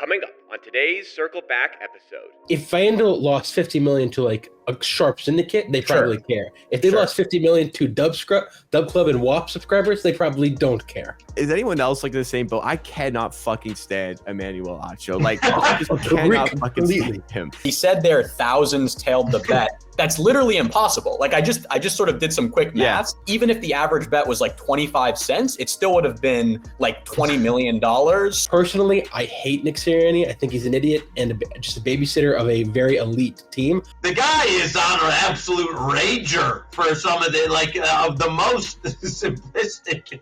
Coming up on today's Circle Back episode. If FanDuel lost $50 million to like a sharp syndicate, they probably care. If they lost $50 million to DubClub and WAP subscribers, they probably don't care. Is anyone else like the same boat? I cannot fucking stand Emmanuel Acho. Like, I just cannot fucking stand him. He said there thousands tailed the bet. That's literally impossible. Like I just sort of did some quick math. Yeah. Even if the average bet was like 25 cents, it still would have been like $20 million. Personally, I hate Nick Sirianni. I think he's an idiot and just a babysitter of a very elite team. The guy is on an absolute rager for some of the most simplistic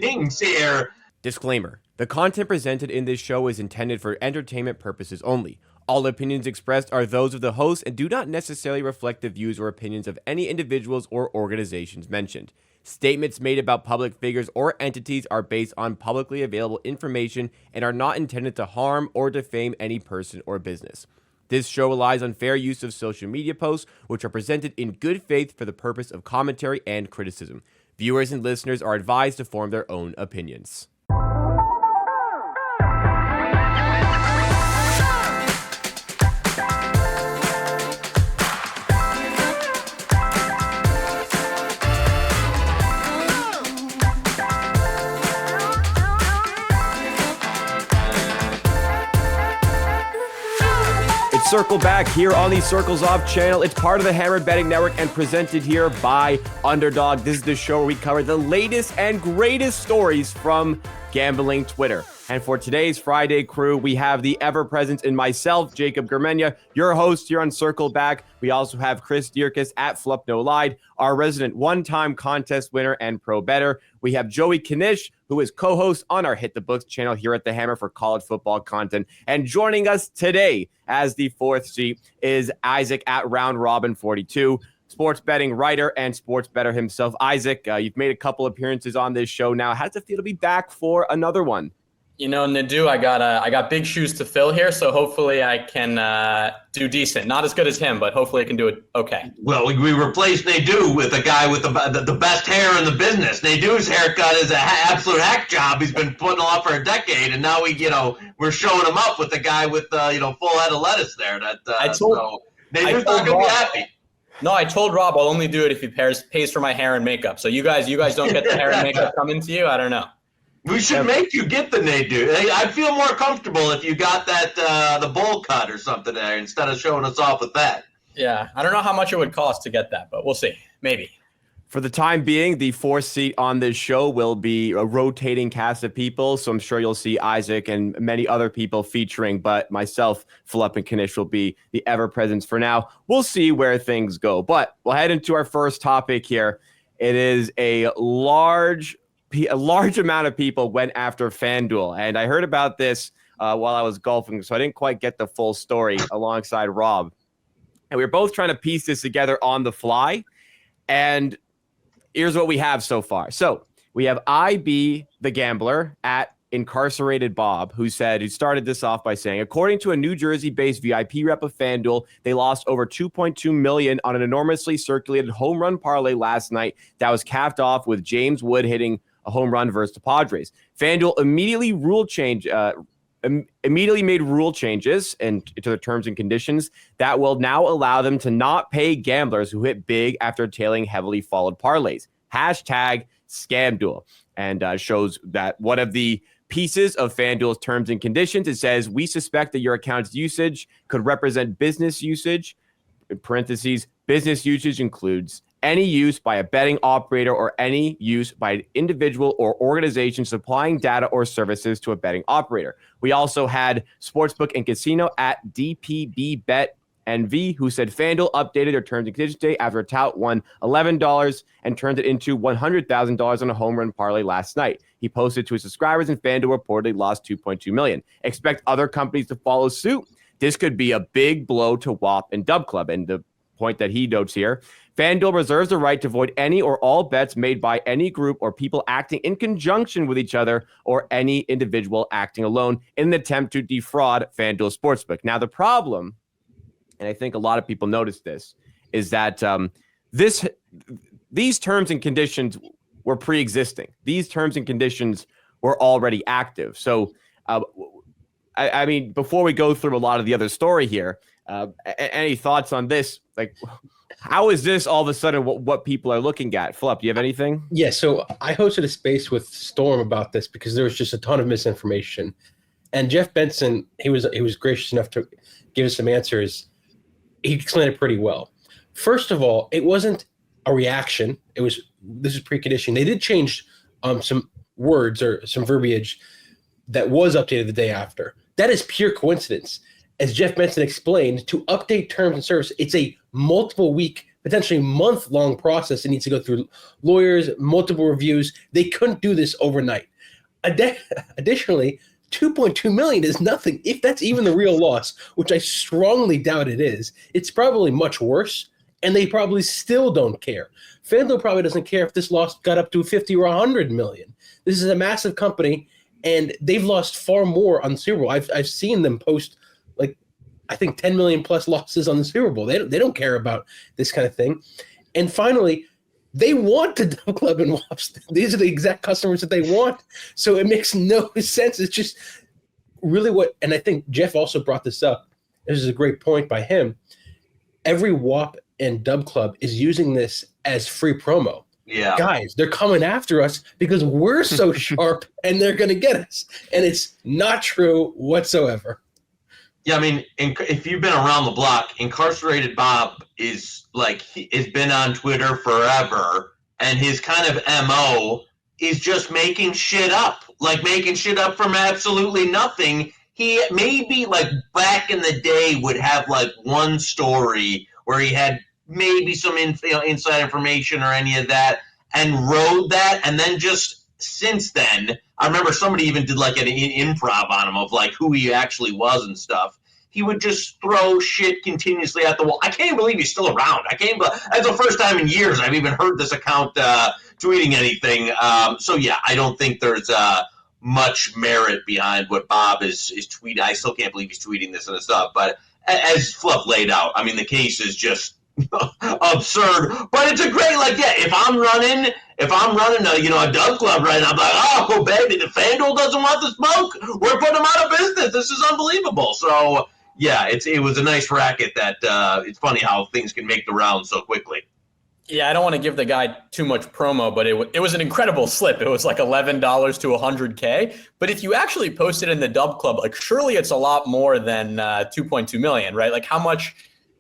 things here. Disclaimer. The content presented in this show is intended for entertainment purposes only. All opinions expressed are those of the host and do not necessarily reflect the views or opinions of any individuals or organizations mentioned. Statements made about public figures or entities are based on publicly available information and are not intended to harm or defame any person or business. This show relies on fair use of social media posts, which are presented in good faith for the purpose of commentary and criticism. Viewers and listeners are advised to form their own opinions. Circle Back here on the Circles Off channel. It's part of the Hammer Betting Network and presented here by Underdog. This is the show where we cover the latest and greatest stories from gambling Twitter. And for today's Friday crew, we have the ever-present in myself, Jacob Gramegna, your host here on Circle Back. We also have Chris Dierkes at Flup No Lied, our resident one-time contest winner and pro bettor. We have Joey Knish, who is co-host on our Hit the Books channel here at the Hammer for college football content. And joining us today as the fourth seat is Isaac at Round Robin 42. Sports betting writer and sports bettor himself. Isaac, you've made a couple appearances on this show now. How does it feel to be back for another one? You know, Nadu, I got big shoes to fill here, so hopefully I can do decent. Not as good as him, but hopefully I can do it okay. Well, we replaced Nadu with a guy with the best hair in the business. Nadu's haircut is an absolute hack job. He's been putting off for a decade, and now we're showing him up with the guy with full head of lettuce there. Nadu's not gonna be happy. No, I told Rob I'll only do it if he pays for my hair and makeup. So you guys don't get the hair and makeup coming to you. I don't know. We should make you get the Nadu. I'd feel more comfortable if you got that the bowl cut or something there instead of showing us off with that. Yeah, I don't know how much it would cost to get that, but we'll see. Maybe. For the time being, the fourth seat on this show will be a rotating cast of people, so I'm sure you'll see Isaac and many other people featuring, but myself, Flup, and Knish will be the ever-presents for now. We'll see where things go, but we'll head into our first topic here. It is a large amount of people went after FanDuel, and I heard about this while I was golfing, so I didn't quite get the full story alongside Rob. And we were both trying to piece this together on the fly, and here's what we have so far. So we have IB the Gambler at Incarcerated Bob, who started this off by saying, according to a New Jersey-based VIP rep of FanDuel, they lost over $2.2 million on an enormously circulated home run parlay last night that was capped off with James Wood hitting a home run versus the Padres. FanDuel immediately made rule changes to the terms and conditions that will now allow them to not pay gamblers who hit big after tailing heavily followed parlays. Hashtag ScamDuel. And shows that one of the pieces of FanDuel's terms and conditions, it says, we suspect that your account's usage could represent business usage. In parentheses, business usage includes any use by a betting operator or any use by an individual or organization supplying data or services to a betting operator. We also had Sportsbook and Casino at DPB Bet NV, who said FanDuel updated their terms and conditions today after a tout won $11 and turned it into $100,000 on a home run parlay last night. He posted to his subscribers, and FanDuel reportedly lost $2.2 million. Expect other companies to follow suit. This could be a big blow to WAP and DubClub. And the point that he notes here, FanDuel reserves the right to void any or all bets made by any group or people acting in conjunction with each other or any individual acting alone in an attempt to defraud FanDuel Sportsbook. Now, the problem, and I think a lot of people noticed this, is that these terms and conditions were pre-existing. These terms and conditions were already active. So I mean, before we go through a lot of the other story here, any thoughts on this? Like, how is this all of a sudden what people are looking at? Flup, do you have anything? Yeah, so I hosted a space with Storm about this because there was just a ton of misinformation. And Jeff Benson, he was gracious enough to give us some answers. He explained it pretty well. First of all, it wasn't a reaction. This is preconditioning. They did change some words or some verbiage that was updated the day after. That is pure coincidence. As Jeff Benson explained, to update terms and service, it's a multiple week, potentially month-long process. It needs to go through lawyers, multiple reviews. They couldn't do this overnight. Additionally, $2.2 million is nothing. If that's even the real loss, which I strongly doubt it is, it's probably much worse, and they probably still don't care. FanDuel probably doesn't care if this loss got up to 50 or 100 million. This is a massive company, and they've lost far more on the Super Bowl. I've seen them post, like, I think 10 million plus losses on the Super Bowl. They don't care about this kind of thing. And finally, they want the DubClub and WAPs. These are the exact customers that they want. So it makes no sense. It's just really what, and I think Jeff also brought this up. This is a great point by him. Every WAP and DubClub is using this as free promo. Yeah. Guys, they're coming after us because we're so sharp and they're going to get us. And it's not true whatsoever. Yeah, I mean, if you've been around the block, Incarcerated Bob is like, has been on Twitter forever, and his kind of MO is just making shit up, from absolutely nothing. He maybe, like, back in the day would have, like, one story where he had maybe some inside information or any of that and rode that, and then just since then, I remember somebody even did like an improv on him of like who he actually was and stuff. He would just throw shit continuously at the wall. I can't believe he's still around. That's the first time in years I've even heard this account tweeting anything. So yeah, I don't think there's much merit behind what Bob is tweeting. I still can't believe he's tweeting this and stuff. But as Flup laid out, I mean, the case is just absurd. But it's a great, like, yeah, if I'm running a DubClub right now, I'm like, oh, baby, the FanDuel doesn't want the smoke. We're putting them out of business. This is unbelievable. So, yeah, it was a nice racket that it's funny how things can make the rounds so quickly. Yeah, I don't want to give the guy too much promo, but it was an incredible slip. It was like $11 to $100K. But if you actually post it in the DubClub, like, surely it's a lot more than 2.2 million, right? Like, how much,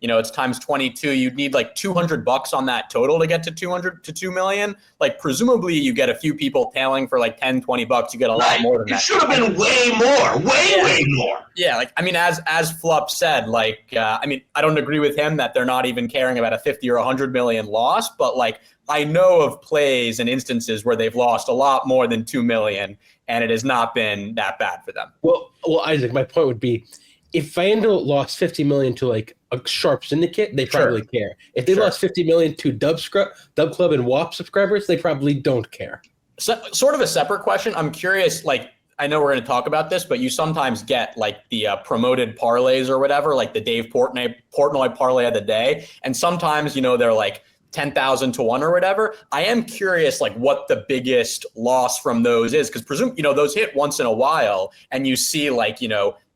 it's times 22. You'd need like $200 on that total to get to 200 to 2 million. Like, presumably you get a few people tailing for like 10, $20. You get a lot more than that. It should have been way more, way more. Yeah, like, I mean, as Flup said, like, I mean, I don't agree with him that they're not even caring about a 50 or 100 million loss, but like, I know of plays and instances where they've lost a lot more than 2 million, and it has not been that bad for them. Well, Isaac, my point would be, if FanDuel lost 50 million to like a sharp syndicate, they probably care. If they lost 50 million to DubClub and WAP subscribers, they probably don't care. So, sort of a separate question. I'm curious, like, I know we're going to talk about this, but you sometimes get like the promoted parlays or whatever, like the Dave Portnoy parlay of the day. And sometimes, they're like 10,000 to 1 or whatever. I am curious, like, what the biggest loss from those is, because those hit once in a while and you see like,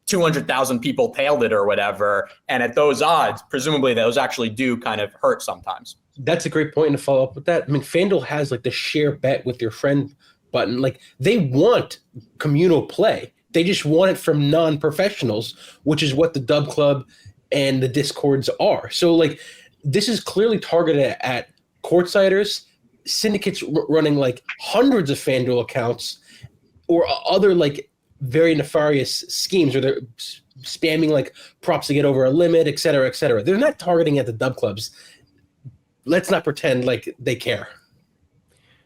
200,000 people tailed it or whatever. And at those odds, presumably those actually do kind of hurt sometimes. That's a great point. And to follow up with that, I mean, FanDuel has like the share bet with your friend button. Like, they want communal play. They just want it from non-professionals, which is what the DubClub and the Discords are. So like, this is clearly targeted at courtsiders, syndicates running like hundreds of FanDuel accounts, or other like very nefarious schemes where they're spamming like props to get over a limit, et cetera, et cetera. They're not targeting at the DubClubs. Let's not pretend like they care.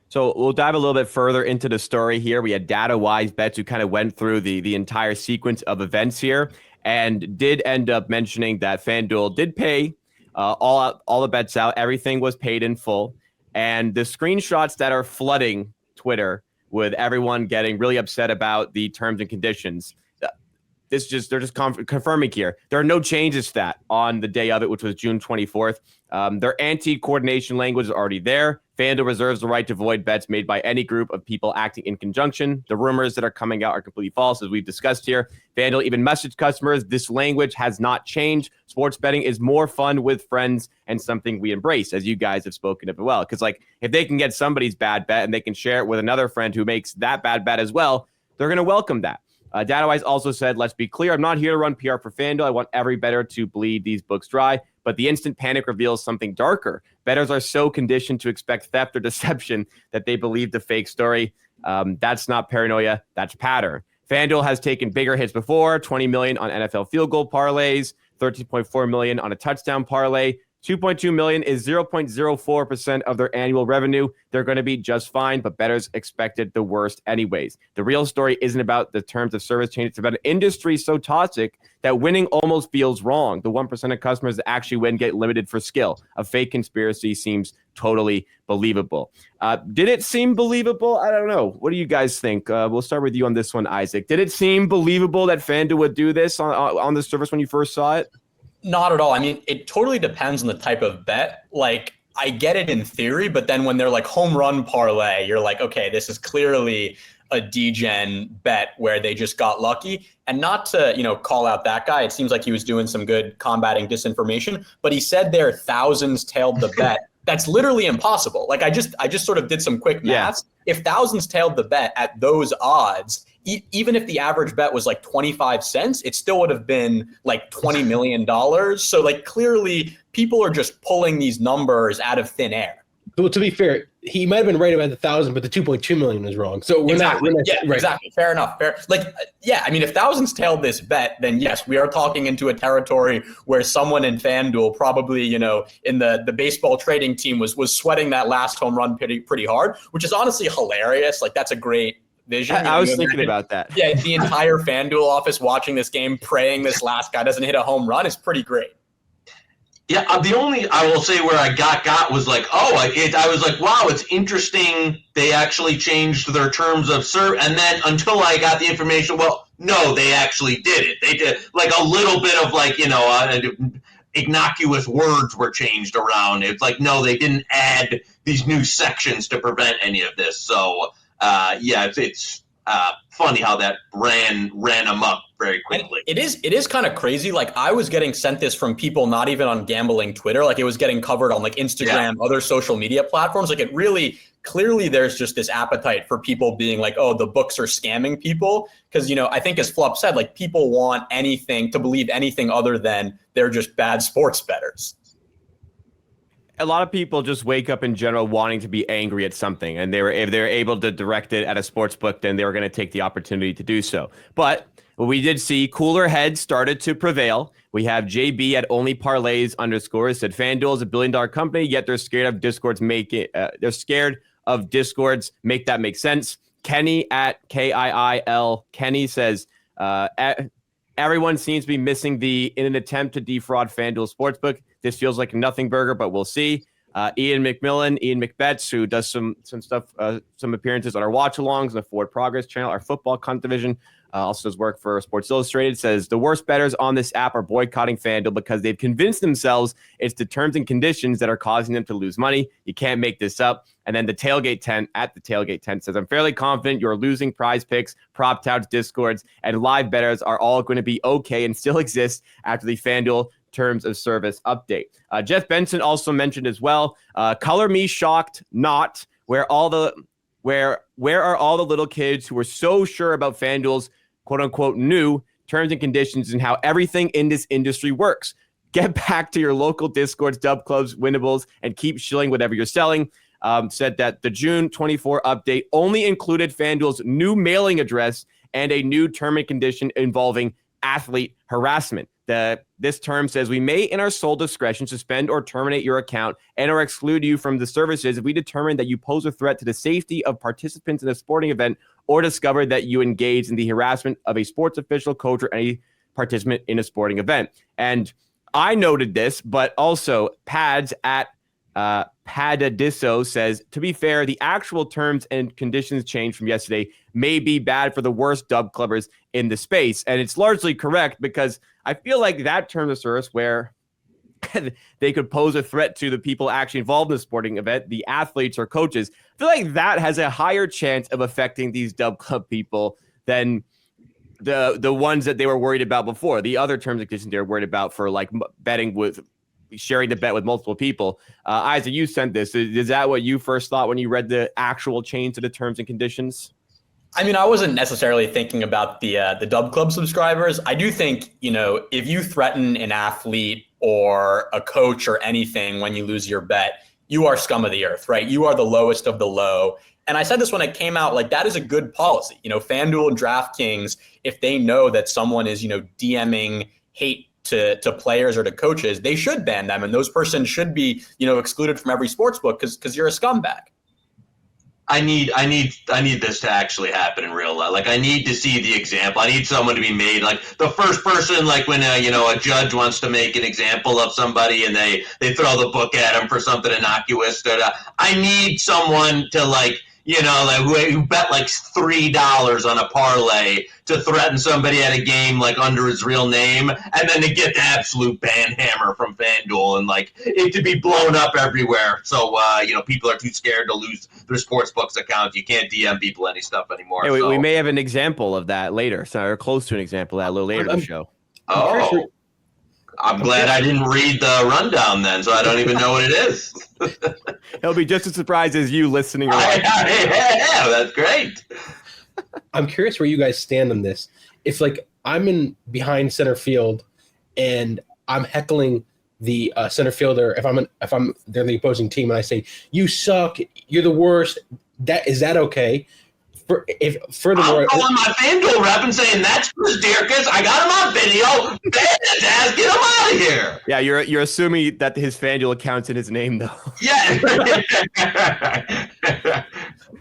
So we'll dive a little bit further into the story here. We had Data-Wise Bets who kind of went through the entire sequence of events here and did end up mentioning that FanDuel did pay all the bets out. Everything was paid in full. And the screenshots that are flooding Twitter with everyone getting really upset about the terms and conditions, they're just confirming here. There are no changes to that on the day of it, which was June 24th. Their anti-coordination language is already there. FanDuel reserves the right to void bets made by any group of people acting in conjunction. The rumors that are coming out are completely false, as we've discussed here. FanDuel even messaged customers, this language has not changed. Sports betting is more fun with friends and something we embrace, as you guys have spoken of as well. Because, like, if they can get somebody's bad bet and they can share it with another friend who makes that bad bet as well, they're going to welcome that. DataWise also said, let's be clear, I'm not here to run PR for FanDuel. I want every bettor to bleed these books dry. But the instant panic reveals something darker. Bettors are so conditioned to expect theft or deception that they believe the fake story. That's not paranoia. That's pattern. FanDuel has taken bigger hits before, $20 million on NFL field goal parlays, $13.4 million on a touchdown parlay. $2.2 million is 0.04% of their annual revenue. They're going to be just fine, but bettors expected the worst anyways. The real story isn't about the terms of service change. It's about an industry so toxic that winning almost feels wrong. The 1% of customers that actually win get limited for skill. A fake conspiracy seems totally believable. Did it seem believable? I don't know. What do you guys think? We'll start with you on this one, Isaac. Did it seem believable that FanDuel would do this on the service when you first saw it? Not at all. I mean, it totally depends on the type of bet. Like, I get it in theory, but then when they're like home run parlay, you're like, okay, this is clearly a degen bet where they just got lucky. And not to, call out that guy. It seems like he was doing some good combating disinformation, but he said there thousands tailed the bet. That's literally impossible. Like, I just sort of did some quick math. Yeah. If thousands tailed the bet at those odds, even if the average bet was like 25 cents, it still would have been like $20 million. So, like, clearly people are just pulling these numbers out of thin air. Well, to be fair, he might have been right about the 1,000, but the 2.2 million was wrong. So we're not right. Exactly. Fair enough. I mean, if thousands tailed this bet, then yes, we are talking into a territory where someone in FanDuel probably, in the baseball trading team was sweating that last home run pretty hard, which is honestly hilarious. Like, that's a great vision. I was thinking about that. Yeah, the entire FanDuel office watching this game, praying this last guy doesn't hit a home run is pretty great. Yeah, the only I will say where I got was like, I was like, wow, it's interesting. They actually changed their terms of service, and then until I got the information, well, no, they actually did it. They did like a little bit of like innocuous words were changed around. It's like, no, they didn't add these new sections to prevent any of this. So it's funny how that ran amok very quickly. And it is kind of crazy. Like, I was getting sent this from people not even on gambling Twitter. Like, it was getting covered on like Instagram, other social media platforms. Like, it really clearly there's just this appetite for people being like, oh, the books are scamming people. Because, I think as Flup said, like, people want anything to believe anything other than they're just bad sports bettors. A lot of people just wake up in general wanting to be angry at something, and if they're able to direct it at a sports book, then they were going to take the opportunity to do so. But we did see cooler heads started to prevail. We have JB at Only Parlays _ said FanDuel is $1 billion company, yet they're scared of Discord's they're scared of Discord's make that make sense. Kenny at KIIL Kenny says everyone seems to be missing in an attempt to defraud FanDuel Sportsbook. This feels like a nothing burger, but we'll see. Ian McBetts, who does some stuff, some appearances on our watch-alongs on the Forward Progress channel, our football cunt division, also does work for Sports Illustrated, says the worst bettors on this app are boycotting FanDuel because they've convinced themselves it's the terms and conditions that are causing them to lose money. You can't make this up. And then the Tailgate tent says, I'm fairly confident you're losing prize picks, prop touts, discords, and live bettors are all going to be okay and still exist after the FanDuel terms of service update. Jeff Benson also mentioned as well, color me shocked not, where are all the little kids who were so sure about FanDuel's quote unquote new terms and conditions and how everything in this industry works. Get back to your local Discords, DubClubs, Winnables, and keep shilling whatever you're selling. Said that the June 24 update only included FanDuel's new mailing address and a new term and condition involving athlete harassment. This term says we may, in our sole discretion, suspend or terminate your account and or exclude you from the services if we determine that you pose a threat to the safety of participants in a sporting event or discover that you engage in the harassment of a sports official, coach, or any participant in a sporting event. And I noted this, but also Pads at Padadisso says, to be fair, the actual terms and conditions change from yesterday may be bad for the worst dub clubbers in the space. And it's largely correct because I feel like that term of service where they could pose a threat to the people actually involved in the sporting event, the athletes or coaches, I feel like that has a higher chance of affecting these dub club people than the ones that they were worried about before. The other terms and conditions they were worried about for like betting with sharing the bet with multiple people. Isaac, you sent this. Is that what you first thought when you read the actual change to the terms and conditions? I mean, I wasn't necessarily thinking about the DubClub subscribers. I do think, if you threaten an athlete or a coach or anything when you lose your bet, you are scum of the earth, right? You are the lowest of the low. And I said this when it came out, like that is a good policy. FanDuel and DraftKings, if they know that someone is, DMing hate to players or to coaches, they should ban them. And those persons should be, excluded from every sportsbook because you're a scumbag. I need this to actually happen in real life. Like I need to see the example. I need someone to be made like the first person, like when a judge wants to make an example of somebody and they throw the book at him for something innocuous. I need someone to who bet like $3 on a parlay to threaten somebody at a game like under his real name, and then to get the absolute ban hammer from FanDuel and like it to be blown up everywhere. So people are too scared to lose their Sportsbooks account. You can't DM people any stuff anymore. Hey, we may have an example of that later, or close to an example of that a little later in the show. Oh. I'm glad I didn't read the rundown then, so I don't even know what it is. He'll be just as surprised as you listening. Yeah, that's great. I'm curious where you guys stand on this. If like I'm in behind center field and I'm heckling the center fielder, if I'm they're the opposing team and I say you suck, you're the worst, is that okay? Furthermore, I'm calling my FanDuel rep and saying that's Chris Dierkes. I got him on video. Ban his ass. Get him out of here. Yeah, you're assuming that his FanDuel account's in his name, though. Yeah.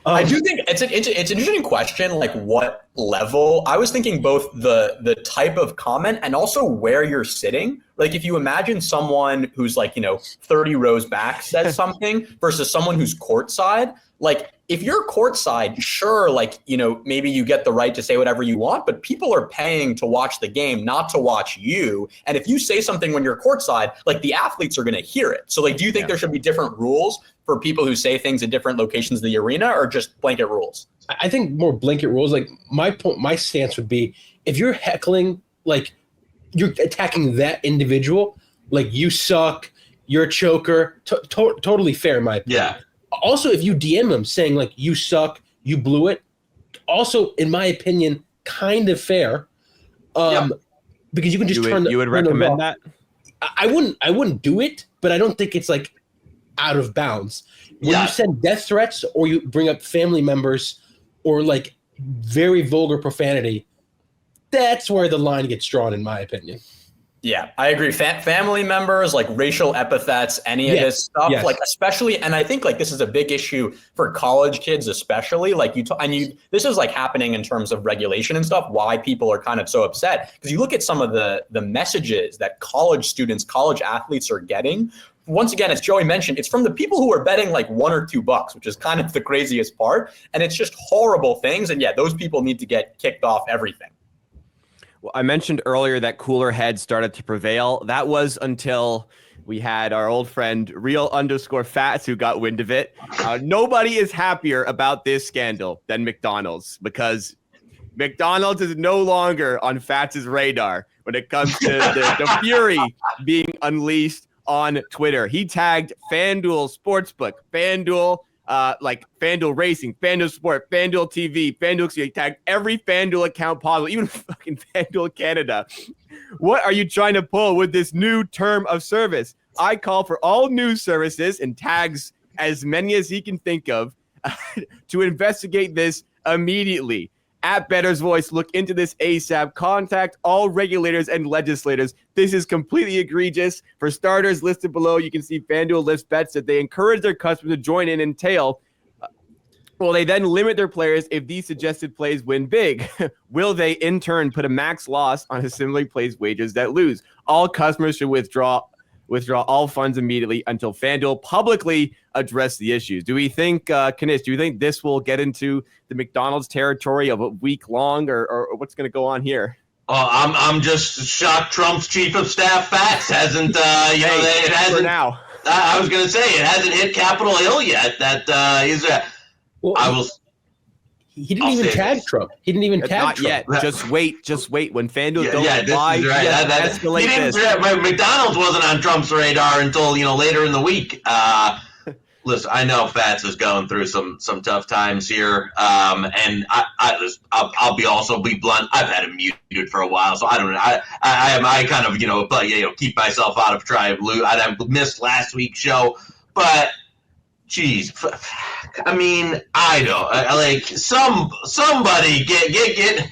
I do think it's an interesting question. Like, what level? I was thinking both the type of comment and also where you're sitting. Like, if you imagine someone who's like 30 rows back says something versus someone who's courtside, like. If you're courtside, sure, like, maybe you get the right to say whatever you want, but people are paying to watch the game, not to watch you. And if you say something when you're courtside, like the athletes are going to hear it. So like, do you think there should be different rules for people who say things in different locations of the arena or just blanket rules? I think more blanket rules. Like my stance would be if you're heckling, like you're attacking that individual, like you suck, you're a choker, totally fair in my opinion. Yeah. Also, if you DM them saying like you suck, you blew it, also in my opinion, kind of fair, because you can just turn. You would recommend that? I wouldn't do it, but I don't think it's like out of bounds. When you send death threats or you bring up family members or like very vulgar profanity, that's where the line gets drawn, in my opinion. Yeah, I agree. Family members, like racial epithets, any of this stuff, like especially, and I think like this is a big issue for college kids, especially. Like this is like happening in terms of regulation and stuff. Why people are kind of so upset because you look at some of the messages that college students, college athletes are getting. Once again, as Joey mentioned, it's from the people who are betting like $1 or $2, which is kind of the craziest part, and it's just horrible things. And those people need to get kicked off everything. Well, I mentioned earlier that cooler heads started to prevail. That was until we had our old friend Real_Fats who got wind of it. Nobody is happier about this scandal than McDonald's because McDonald's is no longer on Fats' radar when it comes to the fury being unleashed on Twitter. He tagged FanDuel Sportsbook, FanDuel like FanDuel Racing, FanDuel Sport, FanDuel TV, FanDuel. He tagged every FanDuel account possible, even fucking FanDuel Canada. What are you trying to pull with this new term of service? I call for all news services and tags as many as he can think of to investigate this immediately. At Bettor's Voice, look into this ASAP. Contact all regulators and legislators. This is completely egregious. For starters, listed below, you can see FanDuel lists bets that they encourage their customers to join in and tail. Well, they then limit their players if these suggested plays win big. Will they, in turn, put a max loss on similarly placed wagers that lose? All customers should withdraw withdraw all funds immediately until FanDuel publicly address the issues. Do we think, Kanish, do you think this will get into the McDonald's territory of a week long, or what's going to go on here? Oh, I'm just shocked Trump's chief of staff Fats hasn't, it hasn't. For now. I was going to say, it hasn't hit Capitol Hill yet. That is, Well, I will. he didn't even tag Trump. He didn't even tag Not Trump. yet. Just wait. When FanDuel goes This live, is right. escalate this. McDonald's wasn't on Trump's radar until later in the week. Listen, I know Fats is going through some tough times here, and I'll be blunt. I've had him muted for a while, so I don't know. I kind of keep myself out of trying to lose. I missed last week's show, but geez, I mean, I don't somebody get.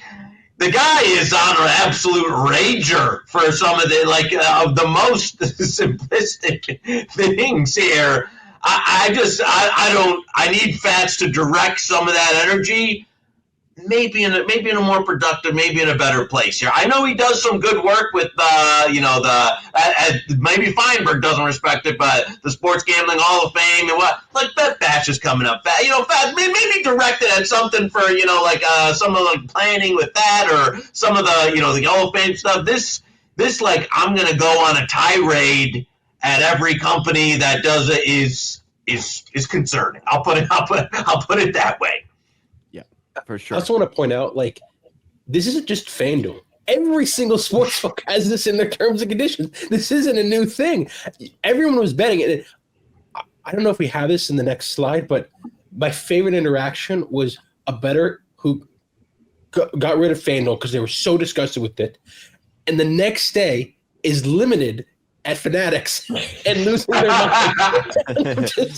The guy is on an absolute rager for some of the most simplistic things here. I need Fats to direct some of that energy, maybe in a more productive, maybe in a better place here. I know he does some good work with maybe Feinberg doesn't respect it, but the Sports Gambling Hall of Fame and that batch is coming up. Fats maybe direct it at something for some of the planning with that, or some of the Hall of Fame stuff. This I'm gonna go on a tirade at every company that does it is concerning. I'll put it that way. Yeah, for sure. I also want to point out, this isn't just FanDuel. Every single sportsbook has this in their terms and conditions. This isn't a new thing. Everyone was betting it. I don't know if we have this in the next slide, but my favorite interaction was a bettor who got rid of FanDuel because they were so disgusted with it, and the next day is limited at Fanatics and losing their mind.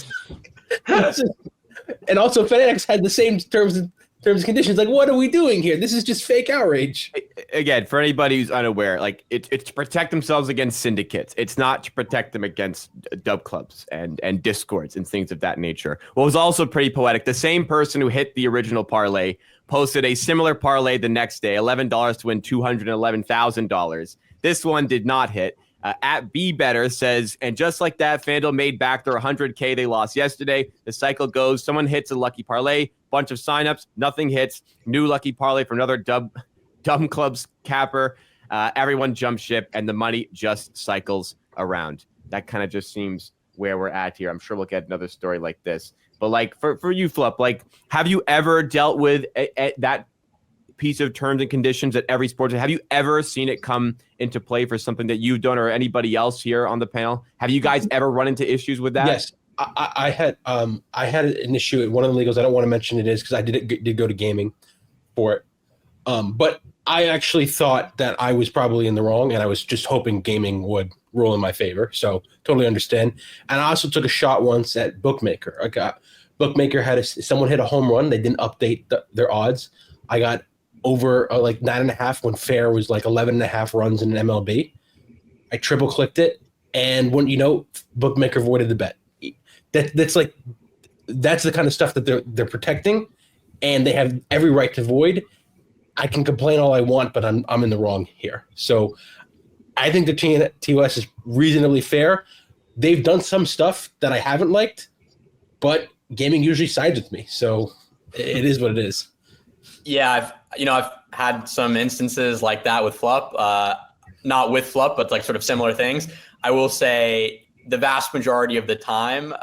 And also Fanatics had the same terms and conditions. What are we doing here? This is just fake outrage. Again, for anybody who's unaware, it's to protect themselves against syndicates. It's not to protect them against DubClubs and discords and things of that nature. What was also pretty poetic, the same person who hit the original parlay posted a similar parlay the next day, $11 to win $211,000. This one did not hit. At B Better says, and just like that, FanDuel made back their $100K they lost yesterday. The cycle goes, someone hits a lucky parlay, bunch of signups, nothing hits, new lucky parlay for another dumb club's capper. Everyone jumps ship, and the money just cycles around. That kind of just seems where we're at here. I'm sure we'll get another story like this. But for you, Flup, have you ever dealt with that piece of terms and conditions at every sports? Have you ever seen it come into play for something that you've done or anybody else here on the panel? Have you guys ever run into issues with that? Yes, I had an issue at one of the legals. I don't want to mention it is because I did go to gaming for it. But I actually thought that I was probably in the wrong, and I was just hoping gaming would rule in my favor. So totally understand. And I also took a shot once at Bookmaker. Bookmaker someone hit a home run. They didn't update their odds. I got over 9.5 when fair was 11.5 runs in an MLB. I triple clicked it, and when Bookmaker voided the bet. That's the kind of stuff that they're protecting, and they have every right to void. I can complain all I want, but I'm in the wrong here. So I think the TOS is reasonably fair. They've done some stuff that I haven't liked, but gaming usually sides with me, so it is what it is. Yeah, I've had some instances like that with Flup, not with Flup, but sort of similar things. I will say the vast majority of the time,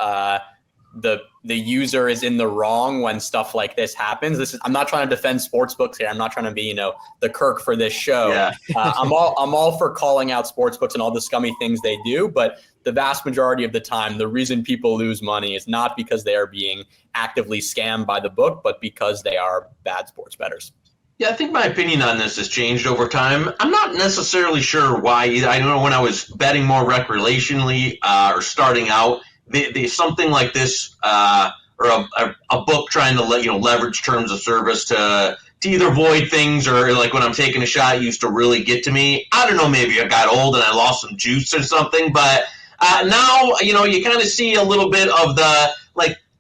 the user is in the wrong when stuff like this happens. I'm not trying to defend sportsbooks here. I'm not trying to be, the Kirk for this show. Yeah. I'm all for calling out sportsbooks and all the scummy things they do, but the vast majority of the time, the reason people lose money is not because they are being actively scammed by the book, but because they are bad sports bettors. Yeah, I think my opinion on this has changed over time. I'm not necessarily sure why either. I know when I was betting more recreationally or starting out, something like this or a book trying to leverage terms of service to either void things or when I'm taking a shot, it used to really get to me. I don't know, maybe I got old and I lost some juice or something, but now, you kind of see a little bit of the,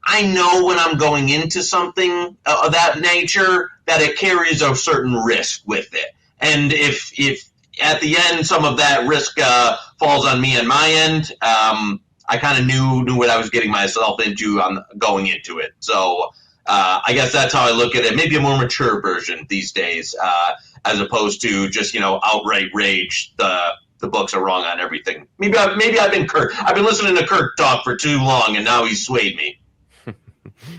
I know when I'm going into something of that nature that it carries a certain risk with it. And if at the end, some of that risk falls on me on my end. I kind of knew what I was getting myself into on going into it. So I guess that's how I look at it. Maybe a more mature version these days, as opposed to just outright rage. The books are wrong on everything. Maybe I've been Kurt. I've been listening to Kurt talk for too long, and now he's swayed me.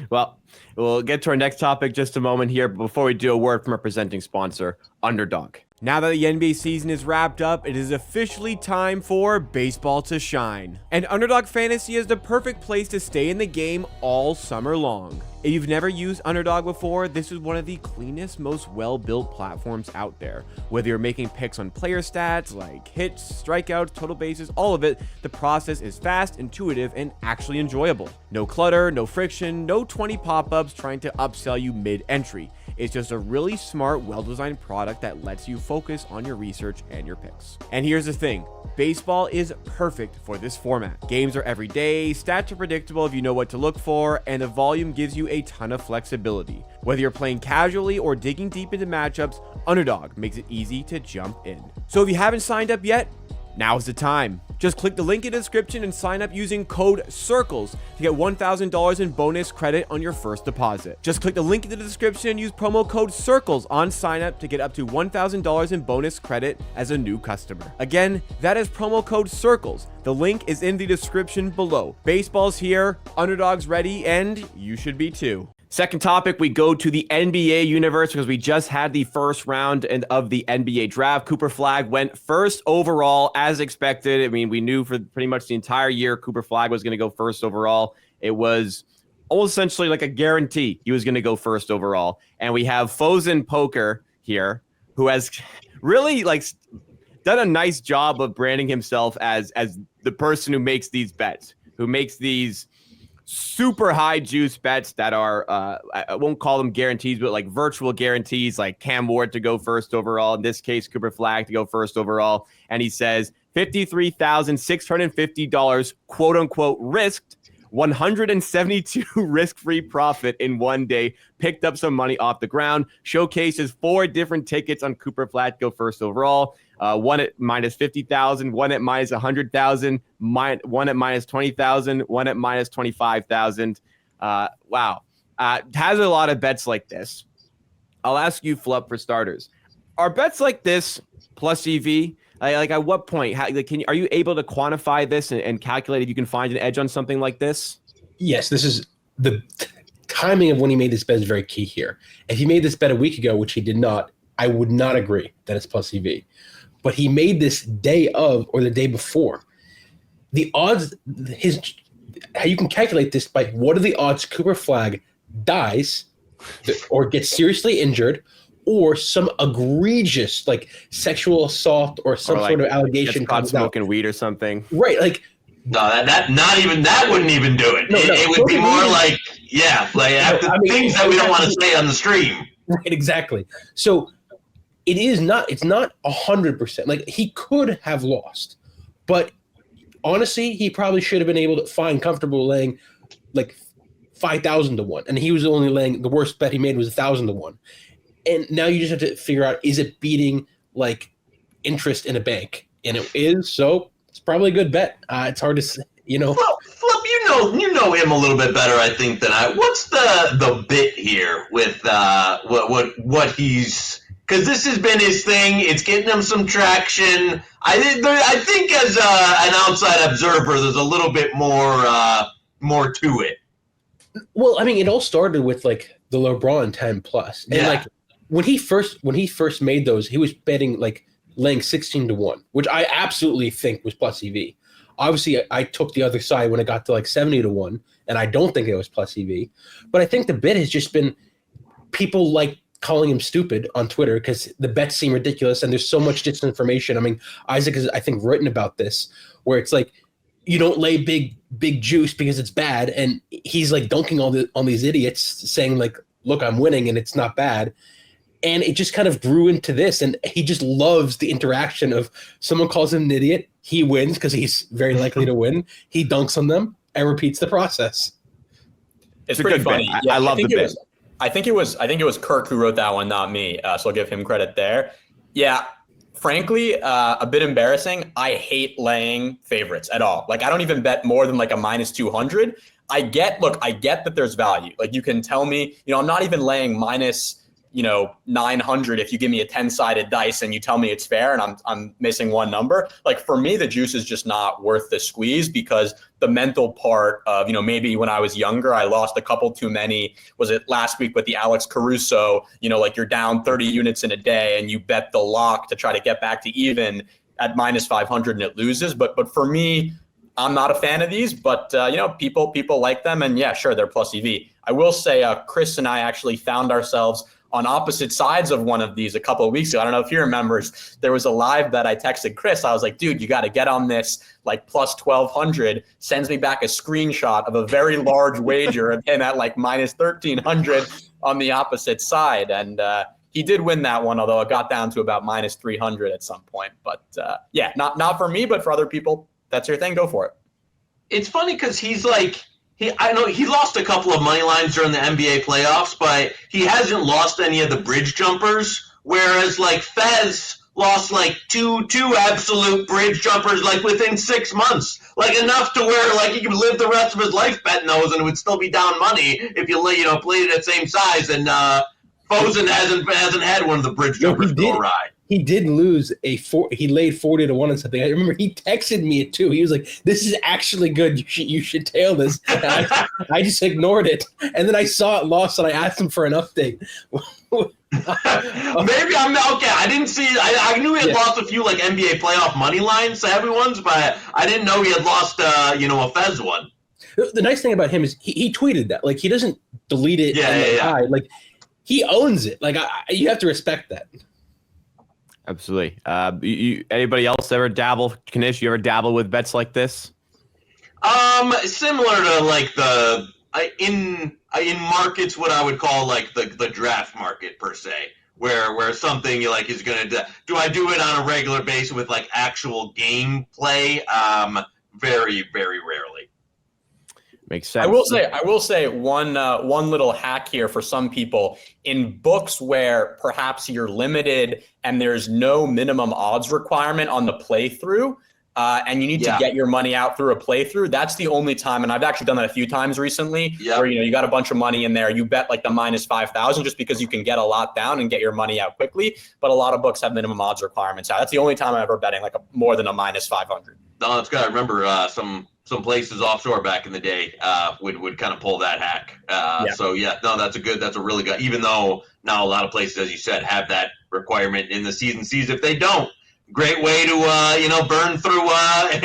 Well, we'll get to our next topic just a moment here, but before we do, a word from our presenting sponsor, Underdog. Now that the NBA season is wrapped up, it is officially time for baseball to shine. And Underdog Fantasy is the perfect place to stay in the game all summer long. If you've never used Underdog before, this is one of the cleanest, most well-built platforms out there. Whether you're making picks on player stats like hits, strikeouts, total bases, all of it, the process is fast, intuitive, and actually enjoyable. No clutter, no friction, no 20 pop-ups trying to upsell you mid-entry. It's just a really smart, well-designed product that lets you focus on your research and your picks. And here's the thing, baseball is perfect for this format. Games are every day, stats are predictable if you know what to look for, and the volume gives you a ton of flexibility. Whether you're playing casually or digging deep into matchups, Underdog makes it easy to jump in. So if you haven't signed up yet, now's the time. Just click the link in the description and sign up using code CIRCLES to get $1,000 in bonus credit on your first deposit. Just click the link in the description and use promo code CIRCLES on sign up to get up to $1,000 in bonus credit as a new customer. Again, that is promo code CIRCLES. The link is in the description below. Baseball's here, Underdog's ready, and you should be too. Second topic, we go to the NBA universe because we just had the first round of the NBA draft. Cooper Flagg went first overall as expected. I mean, we knew for pretty much the entire year Cooper Flagg was going to go first overall. It was almost essentially like a guarantee he was going to go first overall. And we have Fozen Poker here, who has really done a nice job of branding himself as the person who makes these bets, who makes these super high juice bets that are I won't call them guarantees, but like virtual guarantees, like Cam Ward to go first overall, in this case Cooper Flagg to go first overall, and he says $53,650 quote unquote risked, 172 risk-free profit in one day, picked up some money off the ground, showcases 4 different tickets on Cooper Flagg to go first overall. One at minus 50,000, one at minus 100,000, one at minus 20,000, one at minus 25,000. Wow. Has a lot of bets like this. I'll ask you, Flup, for starters. Are bets like this plus EV? Like at what point? Are you able to quantify this and calculate if you can find an edge on something like this? Yes, this is the timing of when he made this bet is very key here. If he made this bet a week ago, which he did not, I would not agree that it's plus EV. But he made this day of or the day before. The odds, how you can calculate this by what are the odds Cooper Flagg dies or gets seriously injured or some egregious like sexual assault or some sort of allegation caught smoking weed or something. Right, like no, that wouldn't even do it. No, it would be more like things that we don't want to say on the stream. Right, exactly. So it's not 100%. Like he could have lost, but honestly, he probably should have been able to find comfortable laying like 5,000 to 1, and he was only laying the worst bet he made was 1,000 to 1. And now you just have to figure out, is it beating like interest in a bank? And it is, so it's probably a good bet. It's hard to say, Well, Flup, you know him a little bit better, I think, than I. What's the bit here with what he's? Because this has been his thing. It's getting him some traction. I think as an outside observer, there's a little bit more to it. Well, I mean, it all started with like the LeBron 10 plus, and like when he first made those, he was betting like laying 16 to 1, which I absolutely think was plus EV. Obviously, I took the other side when it got to like 70 to 1, and I don't think it was plus EV. But I think the bit has just been people like calling him stupid on Twitter because the bets seem ridiculous and there's so much disinformation. I mean, Isaac has, I think, written about this where it's like you don't lay big juice because it's bad, and he's like dunking on these idiots saying like, look, I'm winning and it's not bad. And it just kind of grew into this, and he just loves the interaction of someone calls him an idiot, he wins because he's very likely to win, he dunks on them and repeats the process. It's pretty funny. I love the bit. I think it was Kirk who wrote that one, not me. So I'll give him credit there. Yeah, frankly, a bit embarrassing. I hate laying favorites at all. Like, I don't even bet more than like a minus 200. I get that there's value. Like, you can tell me, I'm not even laying minus, 900 if you give me a 10-sided dice and you tell me it's fair and I'm missing one number. Like, for me, the juice is just not worth the squeeze, because the mental part of, maybe when I was younger, I lost a couple too many. Was it last week with the Alex Caruso, like you're down 30 units in a day and you bet the lock to try to get back to even at minus 500 and it loses. But for me, I'm not a fan of these, but people like them, and yeah, sure, they're plus EV. I will say, Chris and I actually found ourselves on opposite sides of one of these a couple of weeks ago. I don't know if he remembers. There was a live bet I texted Chris. I was like, dude, you got to get on this, like plus 1,200. Sends me back a screenshot of a very large wager of him at like minus 1,300 on the opposite side. And he did win that one, although it got down to about minus 300 at some point. But yeah, not for me, but for other people, that's your thing. Go for it. It's funny because he's like, I know he lost a couple of money lines during the NBA playoffs, but he hasn't lost any of the bridge jumpers. Whereas like Fez lost like two absolute bridge jumpers like within 6 months, like enough to where like he could live the rest of his life betting those and it would still be down money if you played it at same size. And Fosen hasn't had one of the bridge jumpers go awry. He did lose he laid 40 to 1 on something. I remember he texted me it too. He was like, "This is actually good. You should tail this." And I just ignored it. And then I saw it lost and I asked him for an update. Maybe I'm okay. I didn't see. I knew he had lost a few like NBA playoff money lines, savvy ones, but I didn't know he had lost a Fez one. The nice thing about him is he tweeted that. Like, he doesn't delete it. Yeah. Like, he owns it. Like, you have to respect that. Absolutely. Anybody else ever dabble? Kanish, you ever dabble with bets like this? Similar to like in markets, what I would call like the draft market per se, where something like is going to do I do it on a regular basis with like actual game play? Very, very rarely. Makes sense. I will say one little hack here for some people. In books where perhaps you're limited and there's no minimum odds requirement on the playthrough, and you need to get your money out through a playthrough, that's the only time, and I've actually done that a few times recently, where you got a bunch of money in there, you bet like the minus 5,000 just because you can get a lot down and get your money out quickly, but a lot of books have minimum odds requirements. That's the only time I'm ever betting like more than a minus 500. No, that's good. I remember some places offshore back in the day would kind of pull that hack. So that's a really good, even though now a lot of places, as you said, have that requirement in the season sees. If they don't, great way to burn through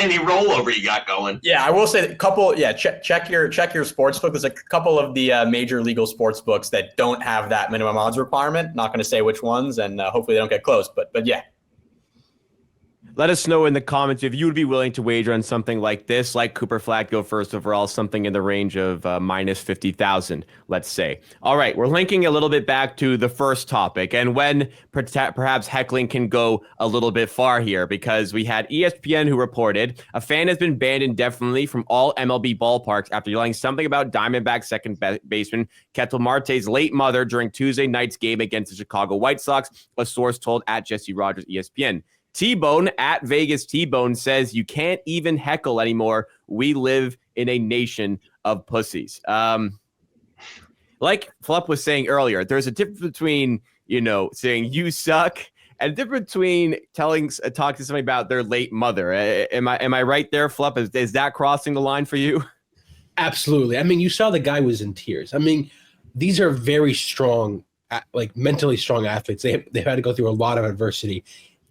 any rollover you got going. Yeah, I will say a couple. Yeah, check your sportsbook. There's a couple of the major legal sports books that don't have that minimum odds requirement. Not going to say which ones, and hopefully they don't get close. But yeah. Let us know in the comments if you would be willing to wager on something like this, like Cooper Flagg go first overall, something in the range of minus 50,000, let's say. All right, we're linking a little bit back to the first topic and when perhaps heckling can go a little bit far here, because we had ESPN who reported a fan has been banned indefinitely from all MLB ballparks after yelling something about Diamondback second baseman Ketel Marte's late mother during Tuesday night's game against the Chicago White Sox, a source told at Jesse Rogers ESPN. T-Bone at Vegas T-Bone says you can't even heckle anymore. We live in a nation of pussies. Like Flup was saying earlier, there's a difference between, saying you suck and a difference between talking to somebody about their late mother. Am I right there, Flup? Is that crossing the line for you? Absolutely. I mean, you saw the guy was in tears. I mean, these are very strong, like mentally strong athletes. They've had to go through a lot of adversity.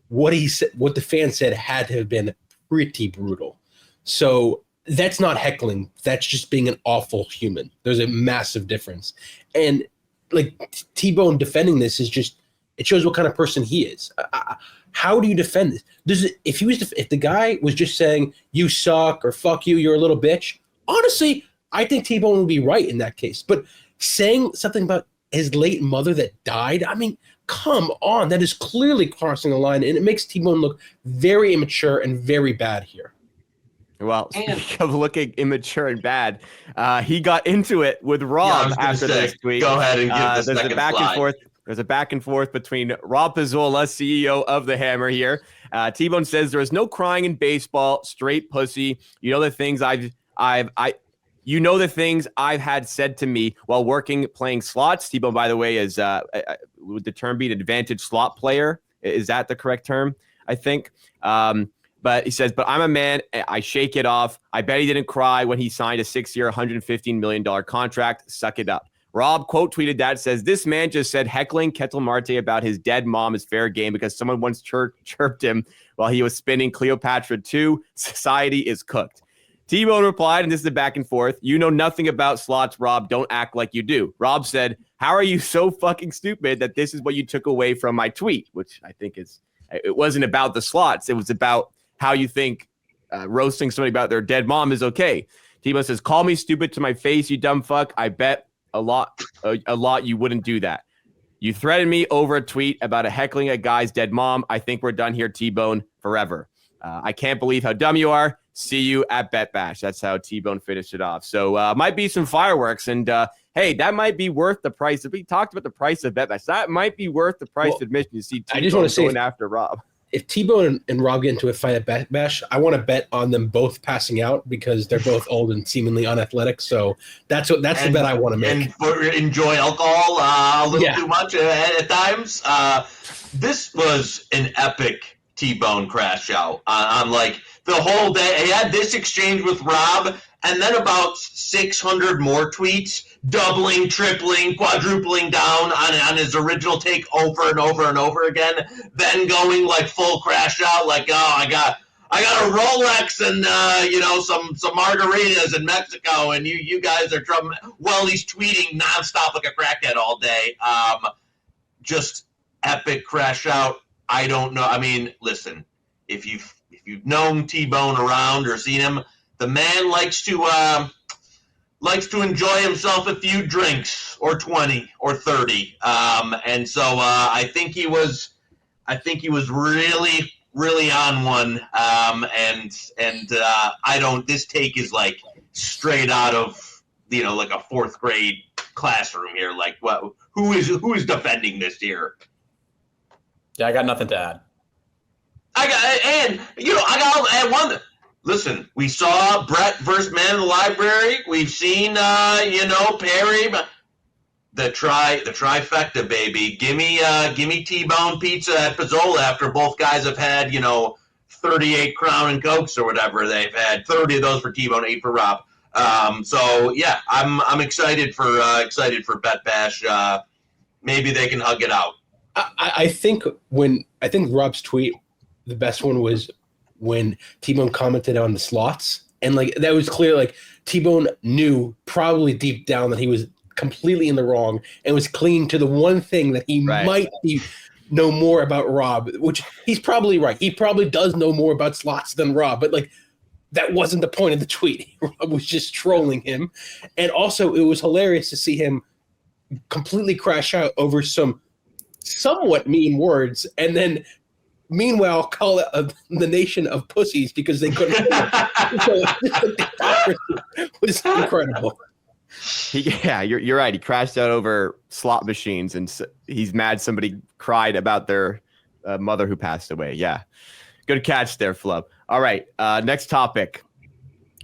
What the fan said had to have been pretty brutal. So that's not heckling. That's just being an awful human. There's a massive difference. And like T-Bone defending this is just, it shows what kind of person he is. How do you defend this? If the guy was just saying you suck or fuck you, you're a little bitch, honestly, I think T-Bone would be right in that case. But saying something about his late mother that died, I mean, come on, that is clearly crossing the line, and it makes T-Bone look very immature and very bad here. Well, speaking of looking immature and bad, he got into it with Rob after this tweet. Go ahead and give the second back slide. and forth. There's a back and forth between Rob Pizzola, CEO of the Hammer here. T-Bone says there is no crying in baseball, straight pussy. You know the things you know the things I've had said to me while working playing slots. T-Bone, by the way, is would the term be an advantage slot player? Is that the correct term? I think. But he says, but I'm a man. I shake it off. I bet he didn't cry when he signed a 6-year, $115 million contract. Suck it up. Rob quote tweeted that, says, this man just said heckling Ketel Marte about his dead mom is fair game because someone once chirped him while he was spinning Cleopatra 2. Society is cooked. T-Bone replied, and this is the back and forth, you know nothing about slots, Rob. Don't act like you do. Rob said, how are you so fucking stupid that this is what you took away from my tweet? Which I think it wasn't about the slots. It was about how you think roasting somebody about their dead mom is okay. T-Bone says, call me stupid to my face, you dumb fuck. I bet a lot you wouldn't do that. You threatened me over a tweet about heckling a guy's dead mom. I think we're done here, T-Bone, forever. I can't believe how dumb you are. See you at Bet Bash. That's how T-Bone finished it off. So might be some fireworks. And hey, that might be worth the price. If we talked about the price of Bet Bash, that might be worth the price of admission to see T-Bone going after Rob. If T-Bone and Rob get into a fight at Bet Bash, I want to bet on them both passing out because they're both old and seemingly unathletic. So that's the bet I want to make. And enjoy alcohol a little too much at times. This was an epic T-Bone crash out. I'm like the whole day. He had this exchange with Rob, and then about 600 more tweets, doubling, tripling, quadrupling down on his original take over and over and over again, then going like full crash out, like, oh, I got a Rolex and some margaritas in Mexico, and you guys are trouble. Well, he's tweeting nonstop like a crackhead all day. Just epic crash out. I don't know. I mean, listen, if you've known T-Bone around or seen him, the man likes to enjoy himself a few drinks or 20 or 30. And so I think he was really, really on one. This take is like straight out of, like a fourth grade classroom here. Like, what, who is defending this here? Yeah, I got nothing to add. Listen, we saw Brett versus Man in the Library. We've seen, Perry. The trifecta, baby. Gimme T-Bone pizza at Pizzola after both guys have had, 38 Crown and Cokes or whatever they've had. 30 of those for T-Bone, 8 for Rob. So yeah, I'm excited for Bet Bash. Maybe they can hug it out. I think Rob's tweet, the best one was when T-Bone commented on the slots, and like that was clear. Like T-Bone knew probably deep down that he was completely in the wrong and was clinging to the one thing that he might know more about Rob, which he's probably right. He probably does know more about slots than Rob, but like that wasn't the point of the tweet. Rob was just trolling him, and also it was hilarious to see him completely crash out over some somewhat mean words, and then meanwhile call it the nation of pussies because they couldn't. So it was incredible. You're right. He crashed out over slot machines, and he's mad somebody cried about their mother who passed away. Yeah, good catch there, Flup. All right, next topic.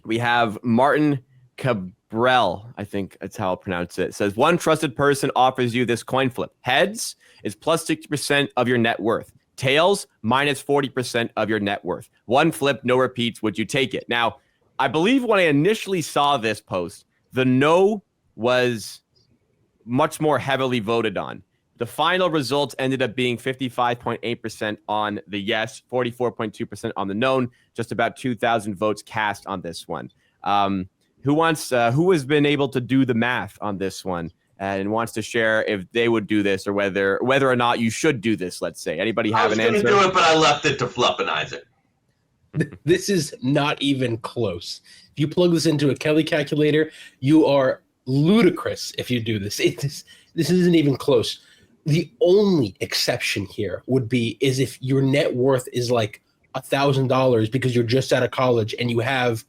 We have Martin Cabral, I think that's how I'll pronounce it. It says, one trusted person offers you this coin flip. Heads is plus 60% of your net worth. Tails, minus 40% of your net worth. One flip, no repeats. Would you take it? Now, I believe when I initially saw this post, the no was much more heavily voted on. The final results ended up being 55.8% on the yes, 44.2% on the no. Just about 2,000 votes cast on this one. Who has been able to do the math on this one and wants to share if they would do this or whether or not you should do this? Let's say anybody have an answer? I was going to do it, but I left it to Flup and Isaac. This is not even close. If you plug this into a Kelly calculator, you are ludicrous if you do this. This isn't even close. The only exception here is if your net worth is like $1,000 because you're just out of college and you have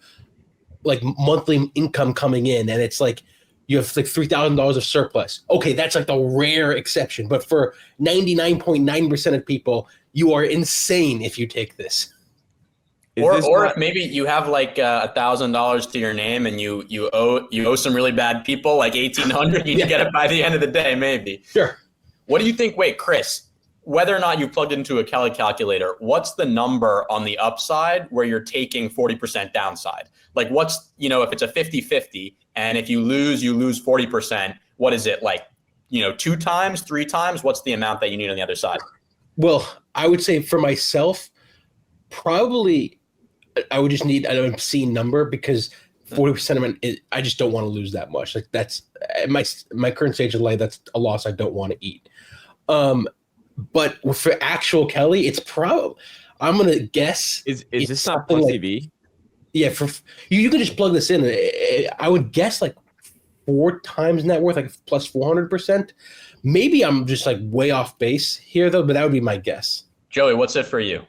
like monthly income coming in, and it's like you have like $3,000 of surplus. Okay, that's like the rare exception. But for 99.9% of people, you are insane if you take this. Or if maybe you have like $1,000 to your name and you owe some really bad people like $1,800, you get it by the end of the day, maybe. Sure. What do you think? Wait, Chris, whether or not you plugged into a Kelly calculator, what's the number on the upside where you're taking 40% downside? Like what's, if it's a 50-50 and if you lose 40%, what is it like, 2 times, 3 times? What's the amount that you need on the other side? Well, I would say for myself, probably I would just need an obscene number because 40% of it, I just don't want to lose that much. Like that's my current stage of life. That's a loss I don't want to eat. But for actual Kelly, it's probably I'm gonna guess. Is this not plus like, EV? Yeah, for you can just plug this in. I would guess like 4 times net worth, like plus 400%. Maybe I'm just like way off base here though, but that would be my guess. Joey, what's it for you?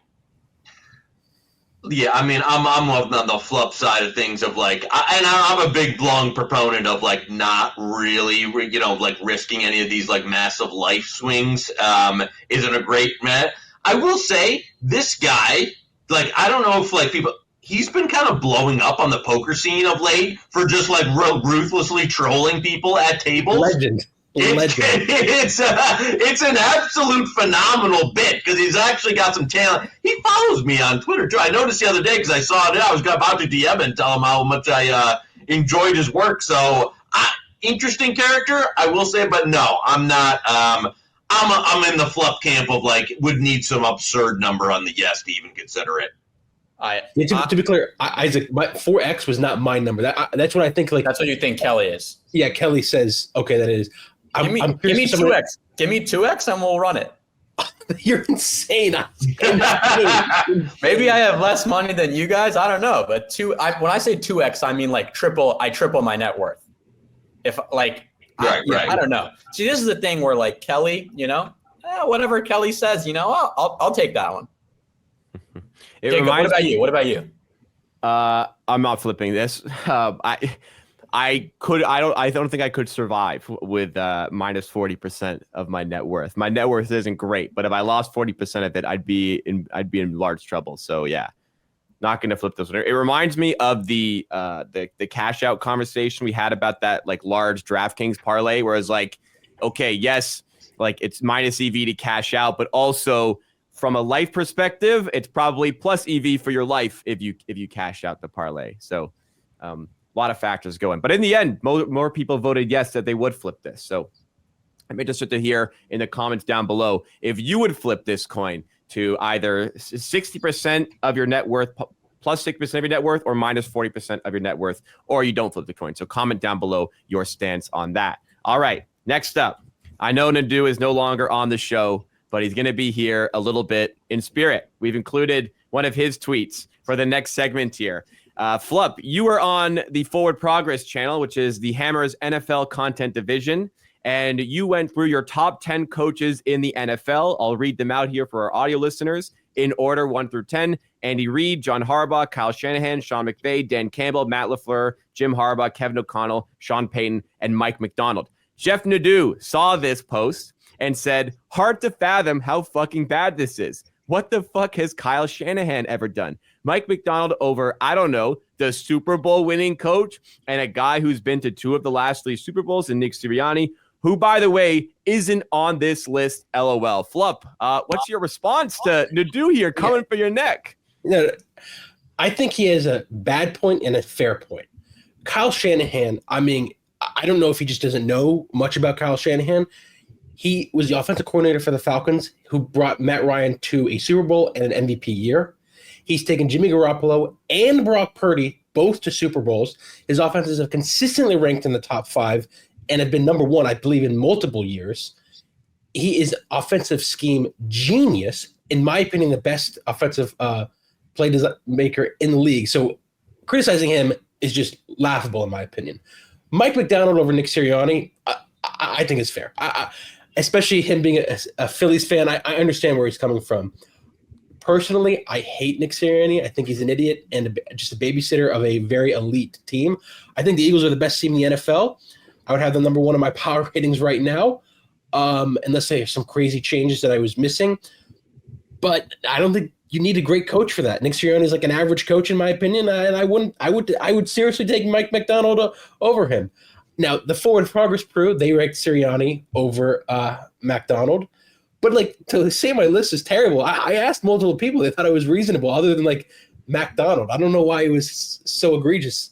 Yeah, I mean, I'm on the Flup side of things of like, I'm a big long proponent of like not really, like risking any of these like massive life swings. Isn't a great man. I will say this guy, like, I don't know if like people, he's been kind of blowing up on the poker scene of late for just like ruthlessly trolling people at tables. Legend. It's an absolute phenomenal bit because he's actually got some talent. He follows me on Twitter too. I noticed the other day because I saw it. I was about to DM and tell him how much I enjoyed his work. So interesting character, I will say, but no, I'm not. I'm in the Flup camp of like would need some absurd number on the yes to even consider it. To be clear, Isaac, my 4X was not my number. That's what I think. Like that's what you think Kelly is. Yeah, Kelly says okay. That is. Give me 2X. Give me 2X and we'll run it. You're insane. Maybe I have less money than you guys. I don't know, but when I say 2X, I mean like triple. I triple my net worth. If like, right. I don't know. See, this is the thing where like Kelly, whatever Kelly says, I'll take that one. Jacob, what about you? I'm not flipping this. I don't think I could survive with minus 40% of my net worth. My net worth isn't great, but if I lost 40% of it, I'd be in large trouble. So yeah, not going to flip this one. It reminds me of the cash out conversation we had about that like large DraftKings parlay, where it's like, okay, yes, like it's minus EV to cash out, but also from a life perspective, it's probably plus EV for your life if you cash out the parlay. So. A lot of factors going, but in the end, more people voted yes that they would flip this. So I'm interested to hear in the comments down below if you would flip this coin to either 60% of your net worth, plus 6% of your net worth, or minus 40% of your net worth, or you don't flip the coin. So comment down below your stance on that. All right, next up, I know Nadu is no longer on the show, but he's going to be here a little bit in spirit. We've included one of his tweets for the next segment here. Flup, you were on the Forward Progress channel, which is the Hammer's NFL content division, and you went through your top 10 coaches in the NFL. I'll read them out here for our audio listeners in order 1 through 10. Andy Reid, John Harbaugh, Kyle Shanahan, Sean McVay, Dan Campbell, Matt LaFleur, Jim Harbaugh, Kevin O'Connell, Sean Payton, and Mike McDonald. Jeff Nadu saw this post and said, hard to fathom how fucking bad this is. What the fuck has Kyle Shanahan ever done? Mike McDonald over, I don't know, the Super Bowl winning coach and a guy who's been to 2 of the last 3 Super Bowls in Nick Sirianni, who, by the way, isn't on this list, LOL. Flup, what's your response to Nadu here coming for your neck? I think he has a bad point and a fair point. Kyle Shanahan, I mean, I don't know if he just doesn't know much about Kyle Shanahan. He was the offensive coordinator for the Falcons who brought Matt Ryan to a Super Bowl and an MVP year. He's taken Jimmy Garoppolo and Brock Purdy both to Super Bowls. His offenses have consistently ranked in the top 5 and have been number 1, I believe, in multiple years. He is offensive scheme genius. In my opinion, the best offensive play maker in the league. So criticizing him is just laughable, in my opinion. Mike McDonald over Nick Sirianni, I think is fair. Especially him being a Phillies fan, I understand where he's coming from. Personally, I hate Nick Sirianni. I think he's an idiot and just a babysitter of a very elite team. I think the Eagles are the best team in the NFL, I would have them number 1 in my power ratings right now, unless there's some crazy changes that I was missing. But I don't think you need a great coach for that. Nick Sirianni is like an average coach, in my opinion, and I would seriously take Mike Macdonald over him. Now, the Forward Progress crew, they ranked Sirianni over Macdonald. But, like, to say my list is terrible, I asked multiple people. They thought it was reasonable, other than, like, Macdonald. I don't know why it was so egregious.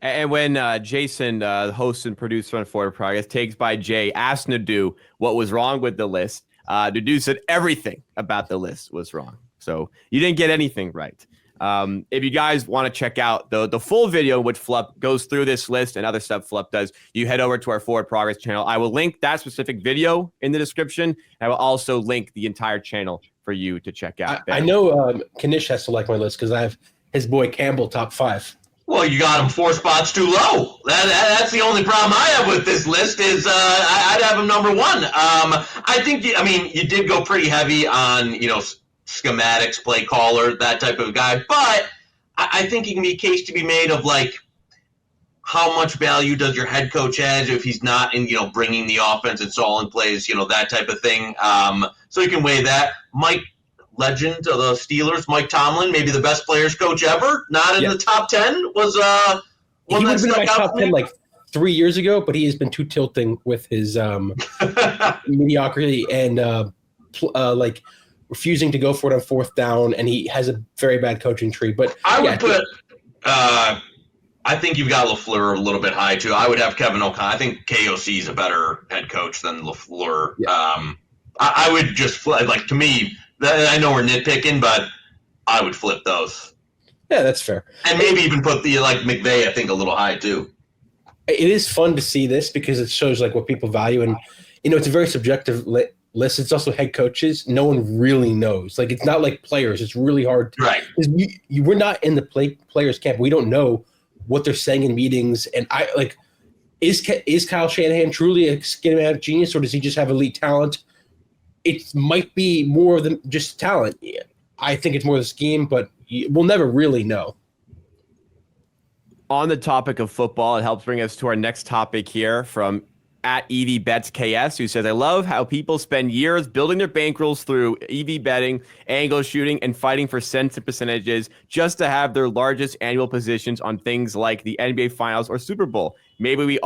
And when Jason, the host and producer on Forward Progress, Takes by Jay, asked Nadu what was wrong with the list, Nadu said everything about the list was wrong. So you didn't get anything right. If you guys want to check out the full video in which Flup goes through this list and other stuff Flup does, you head over to our Forward Progress channel. I will link that specific video in the description. I will also link the entire channel for you to check out. I know Kanish has to like my list because I have his boy Campbell top 5. Well, you got him 4 spots too low. That's the only problem I have with this list is I'd have him number 1. I think, you did go pretty heavy on, schematics, play caller, that type of guy. But I think it can be a case to be made of, like, how much value does your head coach add if he's not in, bringing the offense and stalling plays, that type of thing. So you can weigh that. Mike, legend of the Steelers, Mike Tomlin, maybe the best players coach ever, not in the top 10, was he would have been in my top 10 like 3 years ago, but he has been too tilting with his mediocrity and like refusing to go for it on 4th down, and he has a very bad coaching tree. But I would put I think you've got LaFleur a little bit high too. I would have Kevin O'Connell. I think KOC is a better head coach than LaFleur. Yeah. I would just like, to me, I know we're nitpicking, but I would flip those. Yeah, that's fair. And maybe even put the McVay, I think, a little high too. It is fun to see this because it shows like what people value, and it's a very subjective list. It's also head coaches. No one really knows. Like, it's not like players. It's really hard. Right. We're not in the players camp. We don't know what they're saying in meetings. And is Kyle Shanahan truly a schematic genius, or does he just have elite talent? It might be more than just talent. I think it's more the scheme, but we'll never really know. On the topic of football, it helps bring us to our next topic here from at EVBetsKS, who says, I love how people spend years building their bankrolls through EV betting, angle shooting, and fighting for cents and percentages just to have their largest annual positions on things like the NBA Finals or Super Bowl. Maybe we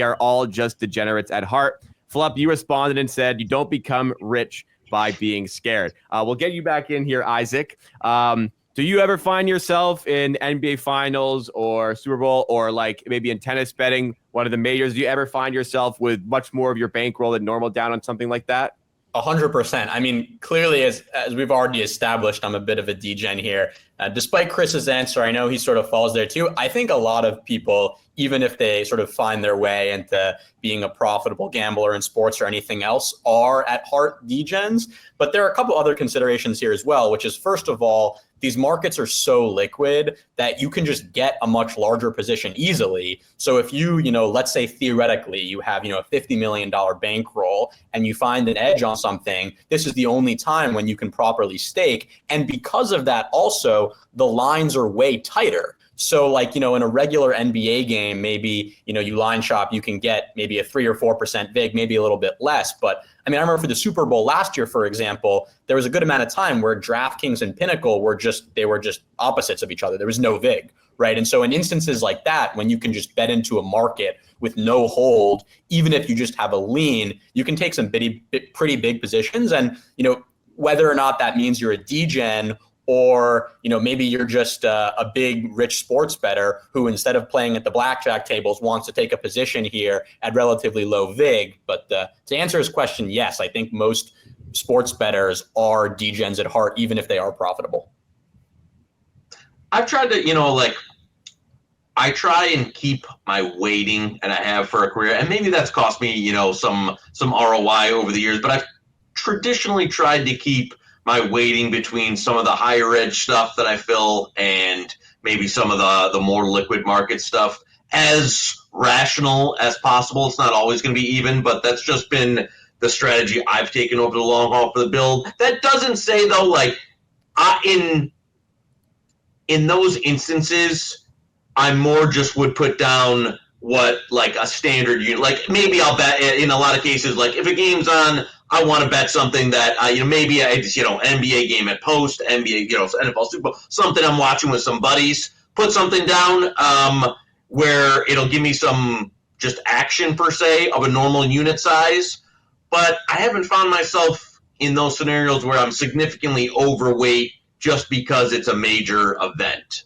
are all just degenerates at heart. Flup, you responded and said, you don't become rich by being scared. We'll get you back in here, Isaac. Do you ever find yourself in NBA Finals or Super Bowl, or like maybe in tennis betting, one of the majors? Do you ever find yourself with much more of your bankroll than normal down on something like that? 100%. I mean, clearly, as we've already established, I'm a bit of a degen here. Despite Chris's answer, I know he sort of falls there too. I think a lot of people, even if they sort of find their way into being a profitable gambler in sports or anything else, are at heart degens. But there are a couple other considerations here as well, which is, first of all, these markets are so liquid that you can just get a much larger position easily. So if you let's say theoretically you have, a $50 million bankroll and you find an edge on something, this is the only time when you can properly stake. And because of that, also, the lines are way tighter. So like, in a regular NBA game, maybe, you line shop, you can get maybe a 3 or 4% vig, maybe a little bit less. But I mean, I remember for the Super Bowl last year, for example, there was a good amount of time where DraftKings and Pinnacle were just opposites of each other. There was no vig, right? And so in instances like that, when you can just bet into a market with no hold, even if you just have a lean, you can take some pretty big positions. And, whether or not that means you're a degen, or, maybe you're just a big, rich sports bettor who, instead of playing at the blackjack tables, wants to take a position here at relatively low vig. But to answer his question, yes, I think most sports bettors are degens at heart, even if they are profitable. I've tried to, I try and keep my weighting, and I have for a career, and maybe that's cost me, some ROI over the years, but I've traditionally tried to keep my weighting between some of the higher edge stuff that I fill and maybe some of the more liquid market stuff as rational as possible. It's not always going to be even, but that's just been the strategy I've taken over the long haul for the build. That doesn't say, though, in those instances, I more just would put down what like a standard unit, like maybe I'll bet in a lot of cases, like if a game's on, I want to bet something that, maybe it's, NBA game at post, NBA, NFL Super Bowl, something I'm watching with some buddies, put something down where it'll give me some just action per se of a normal unit size. But I haven't found myself in those scenarios where I'm significantly overweight just because it's a major event.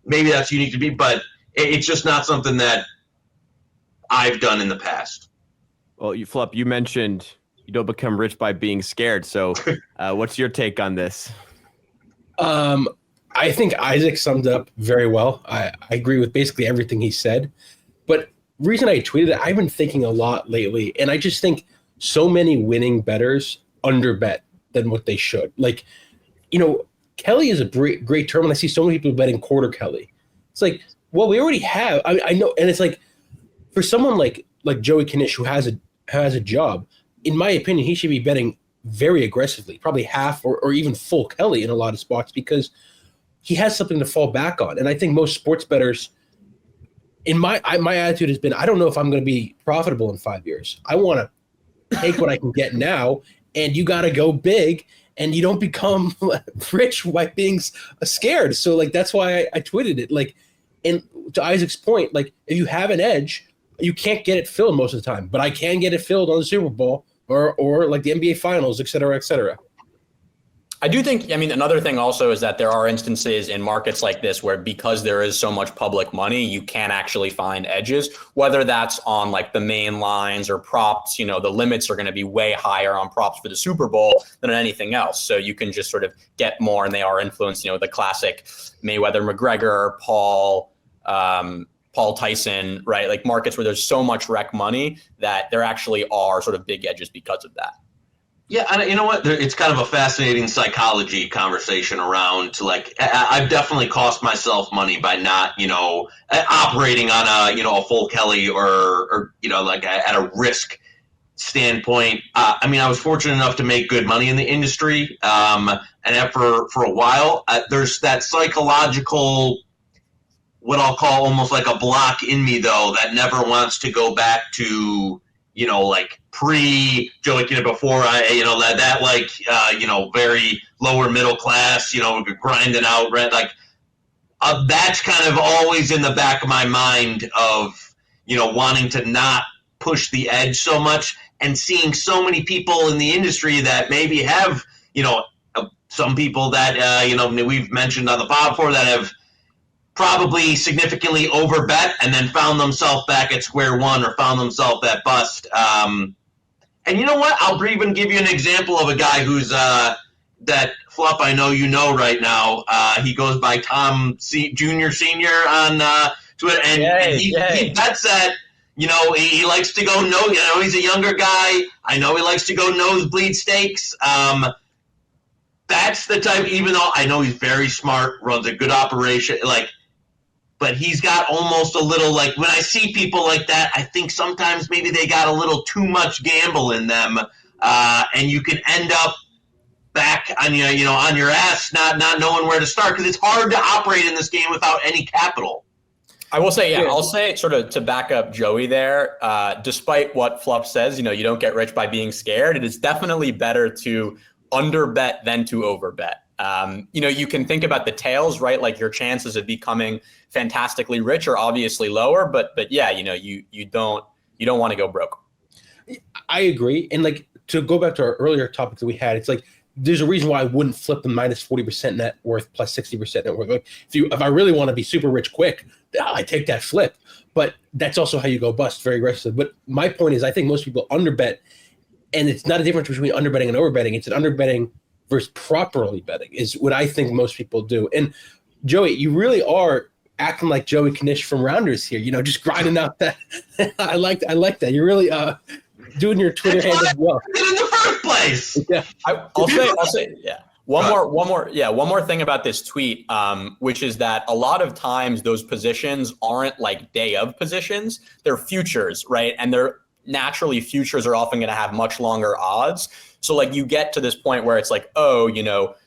Maybe that's unique to me, but it's just not something that I've done in the past. Well, Flup, you mentioned you don't become rich by being scared. So what's your take on this? I think Isaac summed up very well. I agree with basically everything he said. But the reason I tweeted it, I've been thinking a lot lately, and I just think so many winning bettors underbet than what they should. Like, Kelly is a great term, and I see so many people betting quarter Kelly. It's like, well, we already have. I know, and it's like for someone like Joey Knish who has a job, in my opinion, he should be betting very aggressively, probably half or even full Kelly in a lot of spots because he has something to fall back on. And I think most sports bettors, my attitude has been, I don't know if I'm going to be profitable in 5 years. I want to take what I can get now, and you got to go big. And you don't become rich by being scared. So, like, that's why I tweeted it. Like, and to Isaac's point, like, if you have an edge, you can't get it filled most of the time. But I can get it filled on the Super Bowl or like the NBA Finals, et cetera, et cetera. I do think, another thing also is that there are instances in markets like this where because there is so much public money, you can actually find edges, whether that's on like the main lines or props. The limits are going to be way higher on props for the Super Bowl than on anything else. So you can just sort of get more, and they are influenced, the classic Mayweather-McGregor, Paul Tyson, right? Like markets where there's so much rec money that there actually are sort of big edges because of that. Yeah, and you know what? It's kind of a fascinating psychology conversation around, like, I've definitely cost myself money by not, operating on a full Kelly or like at a risk standpoint. I was fortunate enough to make good money in the industry, and for a while, there's that psychological, what I'll call almost like a block in me, though, that never wants to go back to, like pre-Joey Knish, before very lower middle class, grinding out rent. Like, that's kind of always in the back of my mind of, wanting to not push the edge so much and seeing so many people in the industry that maybe have, some people that, we've mentioned on the pod before that have probably significantly overbet and then found themselves back at square one or found themselves at bust. And you know what? I'll even give you an example of a guy who's that Flup I know right now. He goes by Tom Jr. Senior on Twitter, and he bets that he likes to go he's a younger guy. I know he likes to go nosebleed stakes. That's the type. Even though I know he's very smart, runs a good operation, but he's got almost a little, like, when I see people like that, I think sometimes maybe they got a little too much gamble in them, and you can end up back on on your ass, not knowing where to start, because it's hard to operate in this game without any capital. I will say, I'll say sort of to back up Joey there, despite what Flup says, you don't get rich by being scared. It is definitely better to underbet than to overbet. You can think about the tails, right? Like your chances of becoming fantastically rich are obviously lower, but yeah, you don't want to go broke. I agree. And like, to go back to our earlier topic that we had, it's like, there's a reason why I wouldn't flip the minus 40% net worth plus 60% net worth. Like, if I really want to be super rich quick, I take that flip. But that's also how you go bust very aggressively. But my point is, I think most people underbet, and it's not a difference between underbetting and overbetting. It's an underbetting versus properly betting is what I think most people do. And Joey, you really are acting like Joey Knish from Rounders here, just grinding out that. I like that. You're really doing your Twitter handle as well. In the first place. Yeah. I'll say, yeah. One more thing about this tweet, which is that a lot of times those positions aren't like day of positions, they're futures, right? And they're naturally, futures are often going to have much longer odds. So like you get to this point where it's like,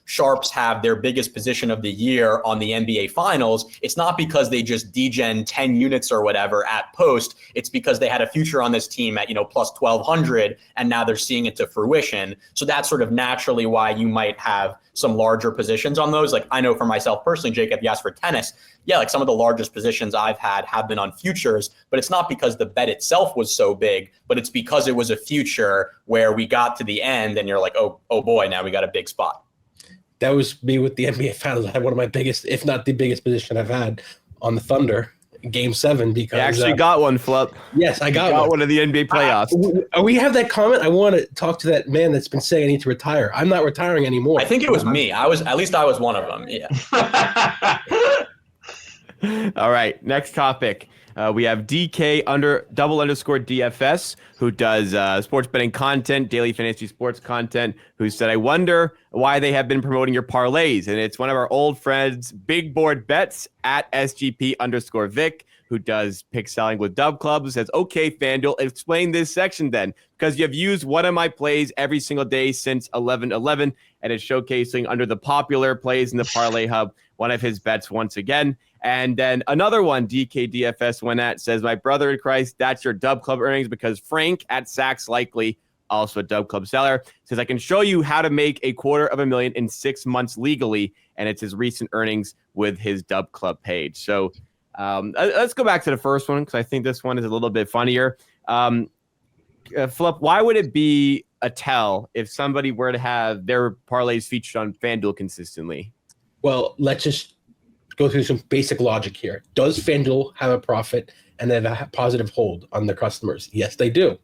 Sharps have their biggest position of the year on the NBA Finals, it's not because they just degen 10 units or whatever at post. It's because they had a future on this team at, plus 1,200, and now they're seeing it to fruition. So that's sort of naturally why you might have some larger positions on those. Like I know for myself personally, Jacob, you asked for tennis. Yeah, like some of the largest positions I've had have been on futures, but it's not because the bet itself was so big, but it's because it was a future where we got to the end and you're like, oh boy, now we got a big spot. That was me with the NBA Finals. I had one of my biggest, if not the biggest position I've had on the Thunder, Game 7. Because I actually got one, Flup. Yes, I got one of the NBA playoffs. We have that comment. I want to talk to that man that's been saying I need to retire. I'm not retiring anymore. I think it was me. I was one of them. Yeah. All right, next topic. We have DK _DFS, who does sports betting content, daily fantasy sports content, who said, I wonder why they have been promoting your parlays. And it's one of our old friends, Big Board Bets at SGP _Vic, who does pick selling with DubClub, who says, okay, FanDuel, explain this section then, because you have used one of my plays every single day since 11/11, and it's showcasing under the popular plays in the Parlay Hub, one of his bets once again. And then another one, DKDFS went at, says, my brother in Christ, that's your DubClub earnings, because Frank at Saks Likely, also a DubClub seller, says, I can show you how to make $250,000 in 6 months legally, and it's his recent earnings with his DubClub page. So let's go back to the first one, because I think this one is a little bit funnier. Flup, why would it be a tell if somebody were to have their parlays featured on FanDuel consistently? Well, let's just go through some basic logic here. Does FanDuel have a profit and have a positive hold on their customers? Yes, they do.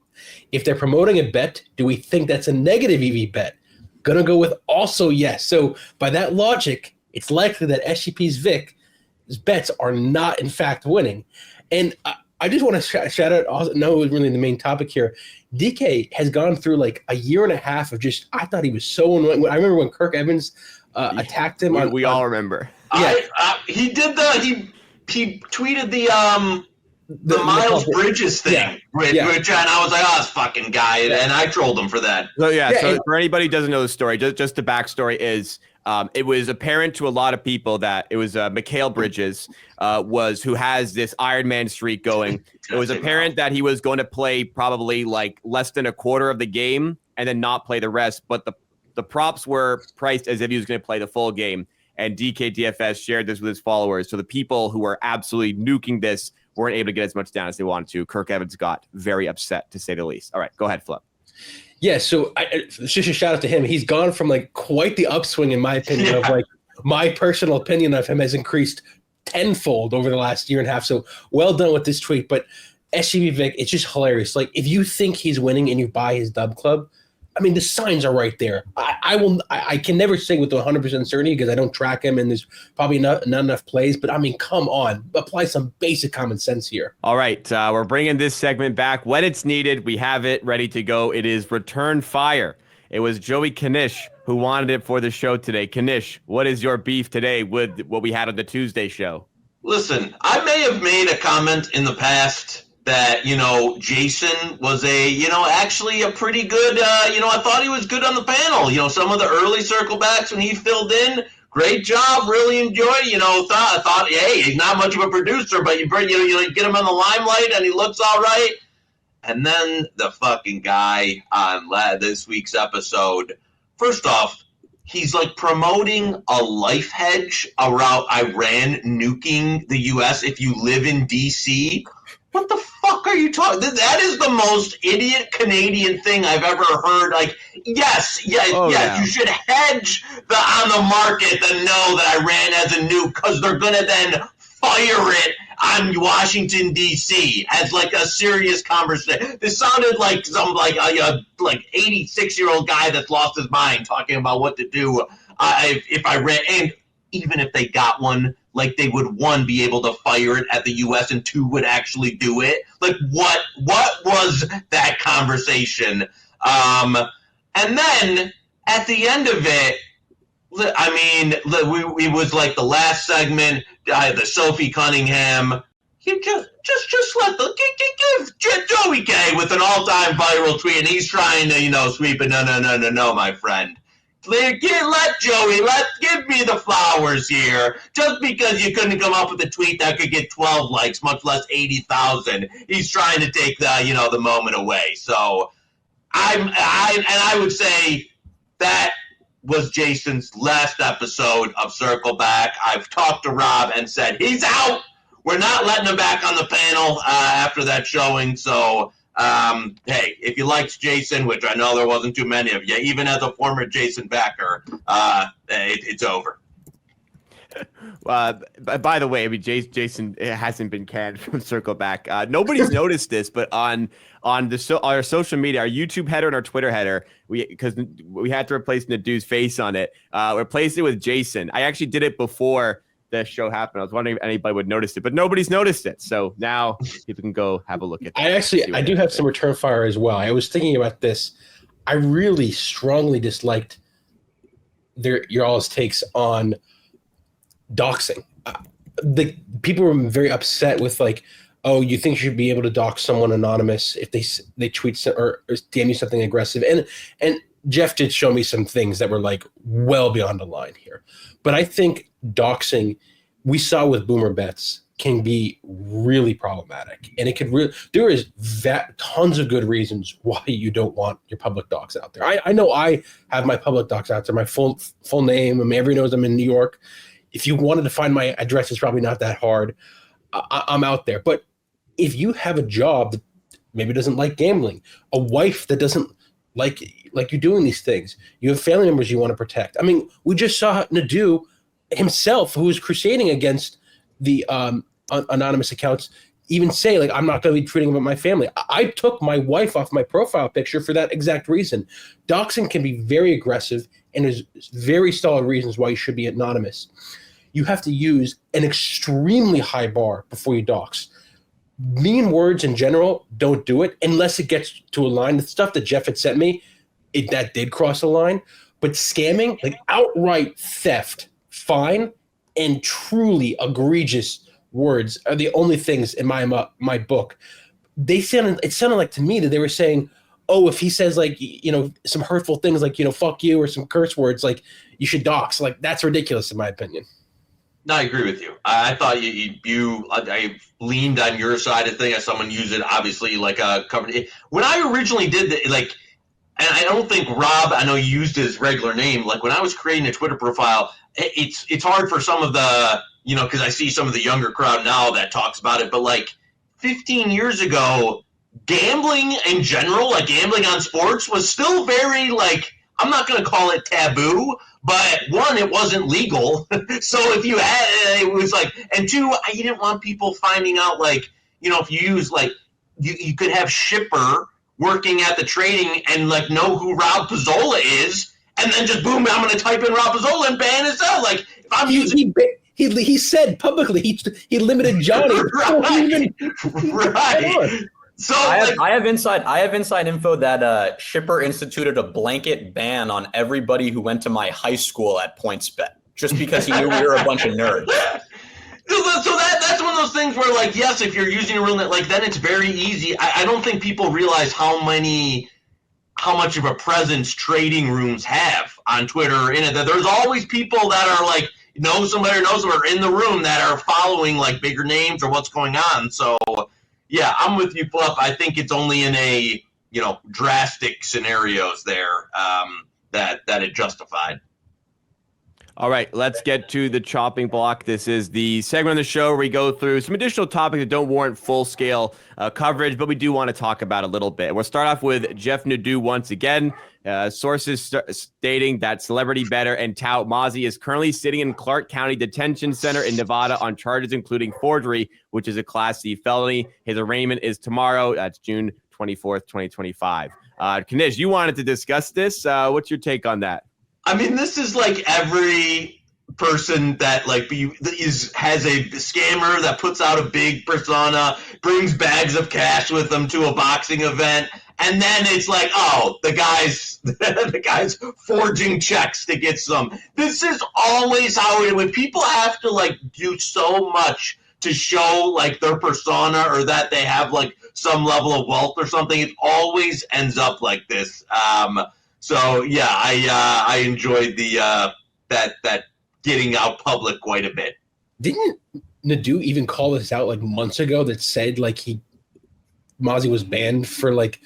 If they're promoting a bet, do we think that's a negative EV bet? Gonna go with also yes. So by that logic, it's likely that SGP's Vic's bets are not in fact winning. And I just want to shout out, also, no, it was really the main topic here. DK has gone through like a year and a half of just, I thought he was so annoying. I remember when Kirk Evans attacked him. We all remember. Yeah. He did he tweeted the Miles Bridges thing, which and I was like, oh, this fucking guy, and I trolled him for that. So for anybody who doesn't know the story, just the backstory is it was apparent to a lot of people that it was Mikal Bridges who has this Iron Man streak going. It was apparent that he was going to play probably like less than a quarter of the game and then not play the rest, but the props were priced as if he was going to play the full game. And DKDFS shared this with his followers. So the people who were absolutely nuking this weren't able to get as much down as they wanted to. Kirk Evans got very upset, to say the least. All right, go ahead, Flup. Yeah, so just a shout out to him. He's gone from like quite the upswing, in my opinion, of like my personal opinion of him has increased tenfold over the last year and a half. So well done with this tweet. But SGP Vic, it's just hilarious. Like if you think he's winning and you buy his DubClub, I mean, the signs are right there. I can never say with 100% certainty because I don't track him and there's probably not enough plays. But I mean, come on, apply some basic common sense here. All right, we're bringing this segment back when it's needed. We have it ready to go. It is Return Fire. It was Joey Knish who wanted it for the show today. Knish, what is your beef today with what we had on the Tuesday show? Listen, I may have made a comment in the past that, Jason was actually a pretty good, I thought he was good on the panel. Some of the early circle backs when he filled in, great job, really enjoyed it. I thought, hey, he's not much of a producer, but you get him on the limelight and he looks all right. And then the fucking guy on this week's episode, first off, he's like promoting a life hedge around Iran nuking the U.S. if you live in D.C. What the fuck are you talking? That is the most idiot Canadian thing I've ever heard. Like, yes, you should hedge on the market and know that Iran has a nuke because they're gonna then fire it on Washington D.C. as like a serious conversation. This sounded like some like 86-year-old guy that's lost his mind talking about what to do if Iran, and even if they got one. Like they would, one, be able to fire it at the U.S. and two, would actually do it. Like what was that conversation? And then at the end of it, I mean, it was like the last segment, the Sophie Cunningham. You just let give Joey K with an all-time viral tweet, and he's trying to, sweep it. No, my friend. Give me the flowers here. Just because you couldn't come up with a tweet that could get 12 likes, much less 80,000, he's trying to take the moment away. So I would say that was Jason's last episode of Circle Back. I've talked to Rob and said he's out. We're not letting him back on the panel after that showing. So, hey, if you liked Jason, which I know there wasn't too many of you, even as a former Jason backer, it's over. By the way, I mean, Jason hasn't been canned from Circle Back. Nobody's noticed this, but on our social media, our YouTube header and our Twitter header, because we had to replace Nadu's face on it, replaced it with Jason. I actually did it before the show happened. I was wondering if anybody would notice it, but nobody's noticed it. So now people can go have a look at that. I do have some return fire as well. I was thinking about this. I really strongly disliked your all's takes on doxing. The people were very upset with like, oh, you think you should be able to dox someone anonymous if they tweet or DM you something aggressive. And Jeff did show me some things that were like well beyond the line here. But I think doxing, we saw with Boomer Bets, can be really problematic. And it could there is tons of good reasons why you don't want your public docs out there. I know I have my public docs out there, my full name. I mean, everyone knows I'm in New York. If you wanted to find my address, it's probably not that hard. I'm out there. But if you have a job that maybe doesn't like gambling, a wife that doesn't like you doing these things, you have family members you want to protect. I mean, we just saw Nadu himself, who was crusading against the anonymous accounts, even say, like, I'm not going to be tweeting about my family. I took my wife off my profile picture for that exact reason. Doxing can be very aggressive, and there's very solid reasons why you should be anonymous. You have to use an extremely high bar before you dox. Mean words in general, don't do it unless it gets to a line. The stuff that Jeff had sent me, that did cross a line. But scamming, like outright theft, fine, and truly egregious words are the only things in my book. It sounded like to me that they were saying, oh, if he says like, some hurtful things like, fuck you or some curse words, like you should dox. Like that's ridiculous in my opinion. No, I agree with you. I thought I leaned on your side of things as someone used it, obviously, like a cover. When I originally did and I don't think Rob, I know you used his regular name. Like when I was creating a Twitter profile, it's hard for some of the, because I see some of the younger crowd now that talks about it. But like 15 years ago, gambling in general, like gambling on sports, was still very like, I'm not going to call it taboo, but one, it wasn't legal. So if you had, it was like, and two, you didn't want people finding out, like, if you use, like, you could have Shipper working at the trading and, like, know who Rob Pizzola is, and then just, boom, I'm going to type in Rob Pizzola and ban his out. Like, if I'm using... He said publicly he limited Johnny. Right. So I have inside info that Shipper instituted a blanket ban on everybody who went to my high school at PointsBet just because he knew we were a bunch of nerds. So that's one of those things where, like, yes, if you're using a rule that, like, then it's very easy. I don't think people realize how much of a presence trading rooms have on Twitter. In it, that there's always people that are like know somebody or knows them or in the room that are following like bigger names or what's going on. So. Yeah, I'm with you, Flup. I think it's only in a, drastic scenarios there that it justified. All right, let's get to the chopping block. This is the segment of the show where we go through some additional topics that don't warrant full-scale coverage, but we do want to talk about a little bit. We'll start off with Jeff Nadu once again. Sources stating that celebrity bettor and tout Mozzie is currently sitting in Clark County Detention Center in Nevada on charges including forgery, which is a Class C felony. His arraignment is tomorrow. That's June 24th, 2025. Kanish, you wanted to discuss this. What's your take on that? I mean, this is like every person that like has a scammer that puts out a big persona, brings bags of cash with them to a boxing event, and then it's like, oh, the guy's forging checks to get some. This is always how when people have to like do so much to show like their persona or that they have like some level of wealth or something, it always ends up like this. So yeah, I enjoyed the that getting out public quite a bit. Didn't Nadu even call this out like months ago that said like Mozzie was banned for like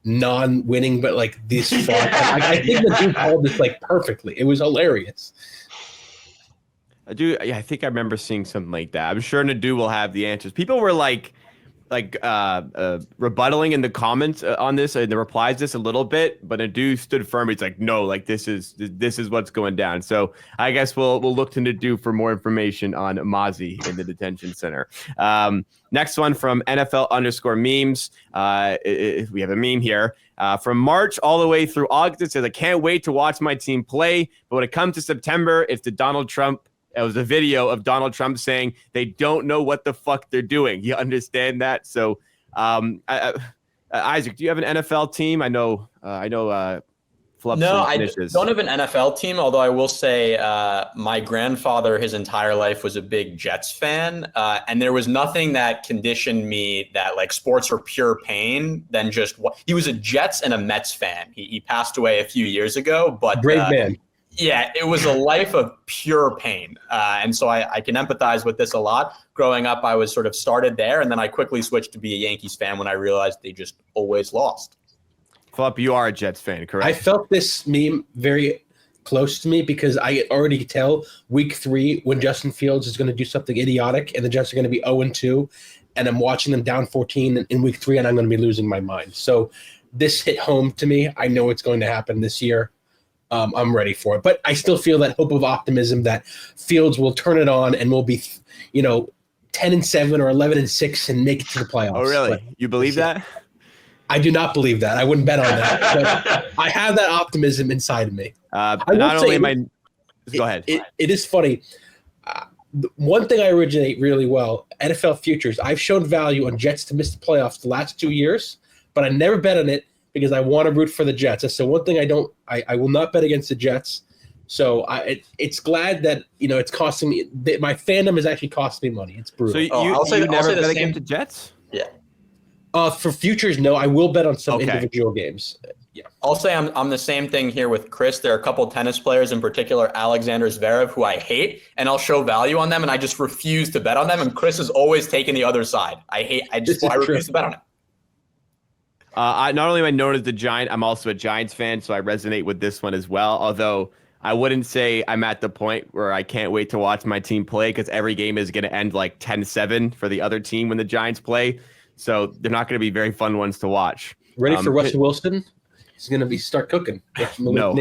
non-winning, but like this fraud? I think Nadu called this like perfectly. It was hilarious. I think I remember seeing something like that. I'm sure Nadu will have the answers. People were like rebuttaling in the comments on this and the replies this a little bit, but Nadu stood firm. He's like, no, like this is what's going down. So I guess we'll look to Nadu for more information on Mozzie in the detention center. Next one from NFL_memes. We have a meme here. From March all the way through August, it says, I can't wait to watch my team play. But when it comes to September, it's it was a video of Donald Trump saying they don't know what the fuck they're doing. You understand that? So, Isaac, do you have an NFL team? I know. Flup. No, I don't have an NFL team, although I will say my grandfather his entire life was a big Jets fan, and there was nothing that conditioned me that like sports are pure pain than just he was a Jets and a Mets fan. He passed away a few years ago, but Great man. Yeah, it was a life of pure pain. And so I can empathize with this a lot. Growing up, I was sort of started there, and then I quickly switched to be a Yankees fan when I realized they just always lost. Flup, you are a Jets fan, correct? I felt this meme very close to me because I already tell week 3 when Justin Fields is going to do something idiotic and the Jets are going to be 0-2, and I'm watching them down 14 in week 3, and I'm going to be losing my mind. So this hit home to me. I know it's going to happen this year. I'm ready for it, but I still feel that hope of optimism that Fields will turn it on and we'll be, 10-7 or 11-6 and make it to the playoffs. Oh, really? But you believe that? I do not believe that. I wouldn't bet on that. But I have that optimism inside of me. Go ahead. It is funny. One thing I originate really well, NFL futures. I've shown value on Jets to miss the playoffs the last 2 years, but I never bet on it because I want to root for the Jets. That's the one thing I will not bet against the Jets. So it's glad that it's costing me. My fandom is actually costing me money. It's brutal. So you never bet against the Jets? Yeah. For futures, no. I will bet on some individual games. Yeah. I'll say I'm the same thing here with Chris. There are a couple tennis players, in particular Alexander Zverev, who I hate, and I'll show value on them, and I just refuse to bet on them. And Chris has always taken the other side. I refuse to bet on it. Not only am I known as the Giant, I'm also a Giants fan, so I resonate with this one as well. Although I wouldn't say I'm at the point where I can't wait to watch my team play because every game is going to end like 10-7 for the other team when the Giants play. So they're not going to be very fun ones to watch. Ready for Russell Wilson? He's going to start cooking. No,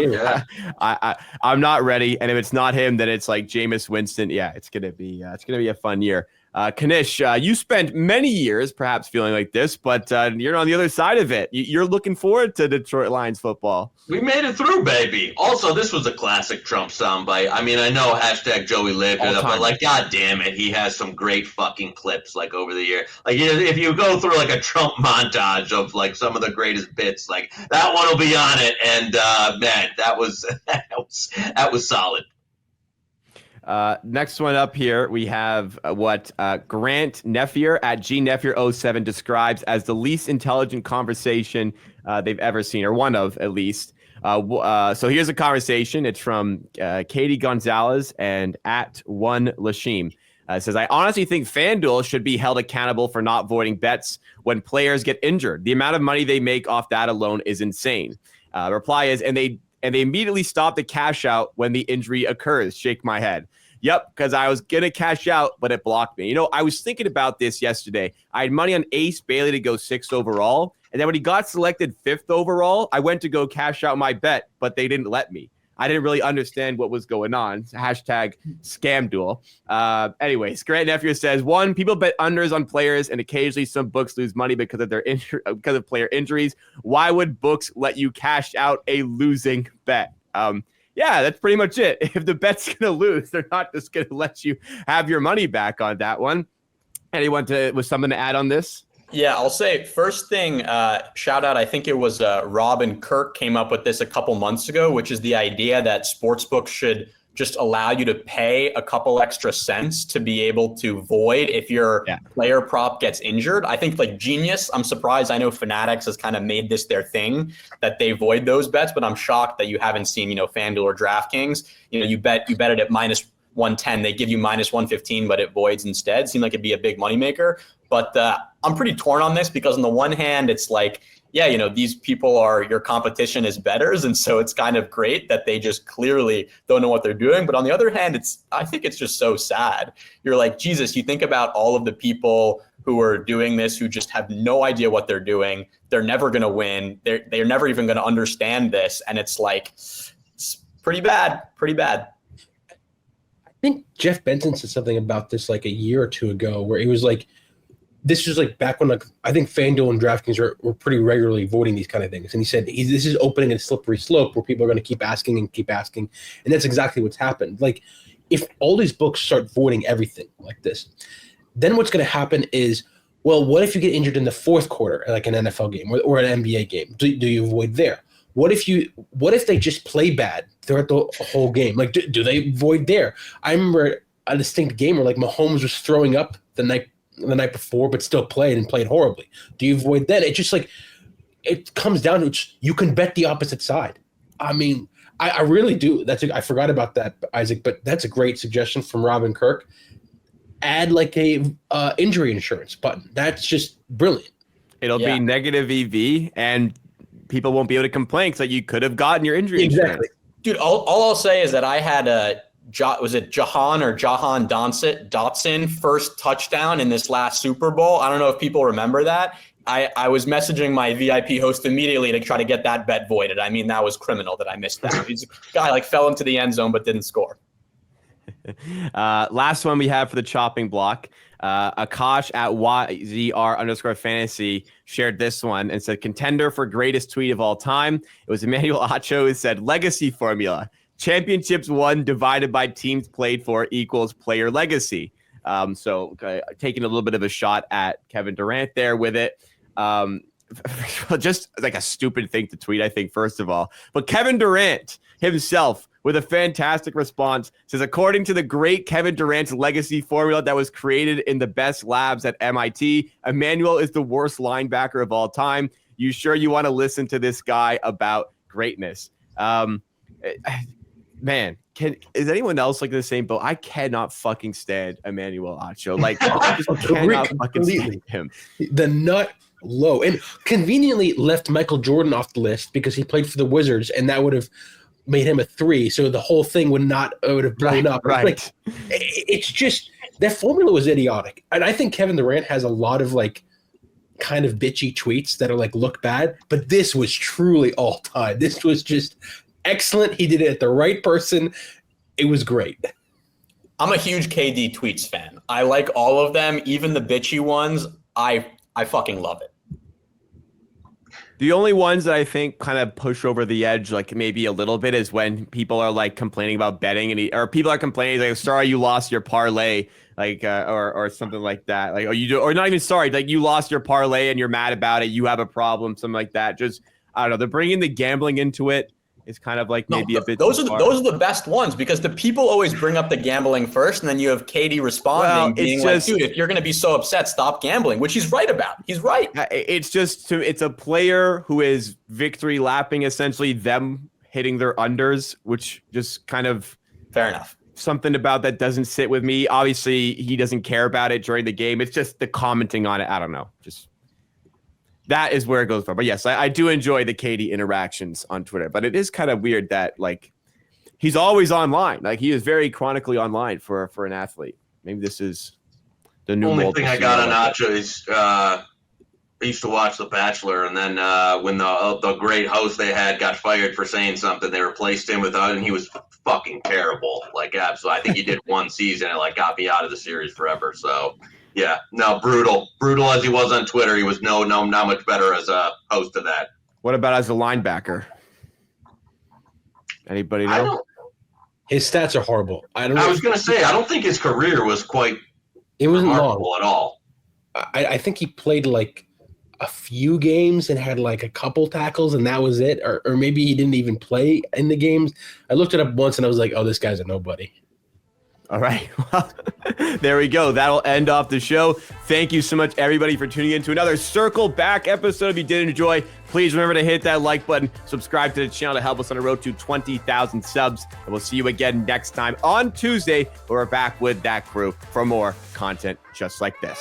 I'm not ready. And if it's not him, then it's like Jameis Winston. Yeah, it's going to be a fun year. Kanish, you spent many years perhaps feeling like this, but you're on the other side of it. You're looking forward to Detroit Lions football. We made it through, baby. Also, this was a classic Trump soundbite. I mean, I know #Joey lived it, but like, god damn it, he has some great fucking clips like over the year. Like, if you go through like a Trump montage of like some of the greatest bits, like that one will be on it. And man, that was solid. Next one up here, we have what Grant Neffier at GNeffier07 describes as the least intelligent conversation they've ever seen, or one of at least. So here's a conversation. It's from Katie Gonzalez and at one Lashim. It says, I honestly think FanDuel should be held accountable for not voiding bets when players get injured. The amount of money they make off that alone is insane. Reply is, and they immediately stop the cash out when the injury occurs. Shake my head. Yep, because I was going to cash out, but it blocked me. I was thinking about this yesterday. I had money on Ace Bailey to go 6th overall. And then when he got selected 5th overall, I went to go cash out my bet, but they didn't let me. I didn't really understand what was going on. #ScamDuel. Anyways, Grant Neffier says, 1, people bet unders on players, and occasionally some books lose money because of player injuries. Why would books let you cash out a losing bet? Yeah, that's pretty much it. If the bet's going to lose, they're not just going to let you have your money back on that one. Anyone with something to add on this? Yeah, I'll say first thing, shout out, I think it was Rob and Kirk came up with this a couple months ago, which is the idea that sportsbooks should just allow you to pay a couple extra cents to be able to void if your player prop gets injured. I think like genius. I'm surprised. I know Fanatics has kind of made this their thing that they void those bets, but I'm shocked that you haven't seen, FanDuel or DraftKings. You bet it at minus 110. They give you minus 115, but it voids instead. Seemed like it'd be a big moneymaker. But I'm pretty torn on this because on the one hand, it's like, these people are your competition as bettors. And so it's kind of great that they just clearly don't know what they're doing. But on the other hand, I think it's just so sad. You're like, Jesus, you think about all of the people who are doing this, who just have no idea what they're doing. They're never going to win. They're never even going to understand this. And it's like, it's pretty bad. I think Jeff Benson said something about this like a year or two ago where he was like, this was like back when I think FanDuel and DraftKings were pretty regularly voting these kind of things. And he said, this is opening a slippery slope where people are going to keep asking. And that's exactly what's happened. Like if all these books start voting everything like this, then what's going to happen is, well, what if you get injured in the fourth quarter, like an NFL game or an NBA game? Do you void there? What if they just play bad throughout the whole game? Like, do they void there? I remember a distinct game where like Mahomes was throwing up the night before, but still played horribly. Do you void that? It just like it comes down to you can bet the opposite side. I mean, I really do. I forgot about that, Isaac, but that's a great suggestion from Robin Kirk. Add like a injury insurance button. That's just brilliant. It'll be negative EV, and people won't be able to complain because you could have gotten your injury insurance. Dude, all I'll say is that I had was it Jahan Dotson first touchdown in this last Super Bowl? I don't know if people remember that. I was messaging my VIP host immediately to try to get that bet voided. I mean, that was criminal that I missed that. He's a guy like fell into the end zone but didn't score. Last one we have for the chopping block. Akash at YZR_fantasy shared this one and said, contender for greatest tweet of all time. It was Emmanuel Acho who said, legacy formula. Championships won divided by teams played for equals player legacy. So taking a little bit of a shot at Kevin Durant there with it. Just like a stupid thing to tweet, I think, first of all. But Kevin Durant himself, with a fantastic response, says, according to the great Kevin Durant's legacy formula that was created in the best labs at MIT, Emmanuel is the worst linebacker of all time. You sure you want to listen to this guy about greatness? Man, is anyone else like the same boat? I cannot fucking stand Emmanuel Acho. Like, I just cannot fucking stand him. The nut low. And conveniently left Michael Jordan off the list because he played for the Wizards, and that would have made him a 3. So the whole thing would have blown up. Right. Like, it's just, that formula was idiotic. And I think Kevin Durant has a lot of like kind of bitchy tweets that are like, look bad, but this was truly all time. This was just excellent. He did it at the right person. It was great. I'm a huge KD tweets fan. I like all of them, even the bitchy ones. I fucking love it. The only ones that I think kind of push over the edge, like maybe a little bit, is when people are like complaining about betting, or people are complaining like, "Sorry, you lost your parlay," like or something like that. Like, or not even sorry, like you lost your parlay and you're mad about it. You have a problem, something like that. Just I don't know. They're bringing the gambling into it. It's kind of like maybe a bit. Those are the best ones because the people always bring up the gambling first, and then you have Katie responding, being like, "Dude, if you're going to be so upset, stop gambling," which he's right about. He's right. It's just it's a player who is victory lapping essentially them hitting their unders, which just kind of fair enough. Something about that doesn't sit with me. Obviously, he doesn't care about it during the game. It's just the commenting on it. I don't know. Just. That is where it goes from. But yes, I do enjoy the Katie interactions on Twitter. But it is kind of weird that like he's always online. Like he is very chronically online for an athlete. Maybe this is the new. Only thing I got on Nacho is I used to watch The Bachelor, and then when the great host they had got fired for saying something, they replaced him with and he was fucking terrible. Like absolutely, I think he did one season and like got me out of the series forever. So. Yeah, no, brutal as he was on Twitter. He was not much better as a host of that. What about as a linebacker? Anybody know? His stats are horrible. I was going to say, I don't think his career was quite it wasn't remarkable long at all. I think he played like a few games and had like a couple tackles, and that was it. Or maybe he didn't even play in the games. I looked it up once and I was like, oh, this guy's a nobody. All right. Well, there we go. That'll end off the show. Thank you so much, everybody, for tuning in to another Circle Back episode. If you did enjoy, please remember to hit that like button, subscribe to the channel to help us on the road to 20,000 subs. And we'll see you again next time on Tuesday, where we're back with that crew for more content just like this.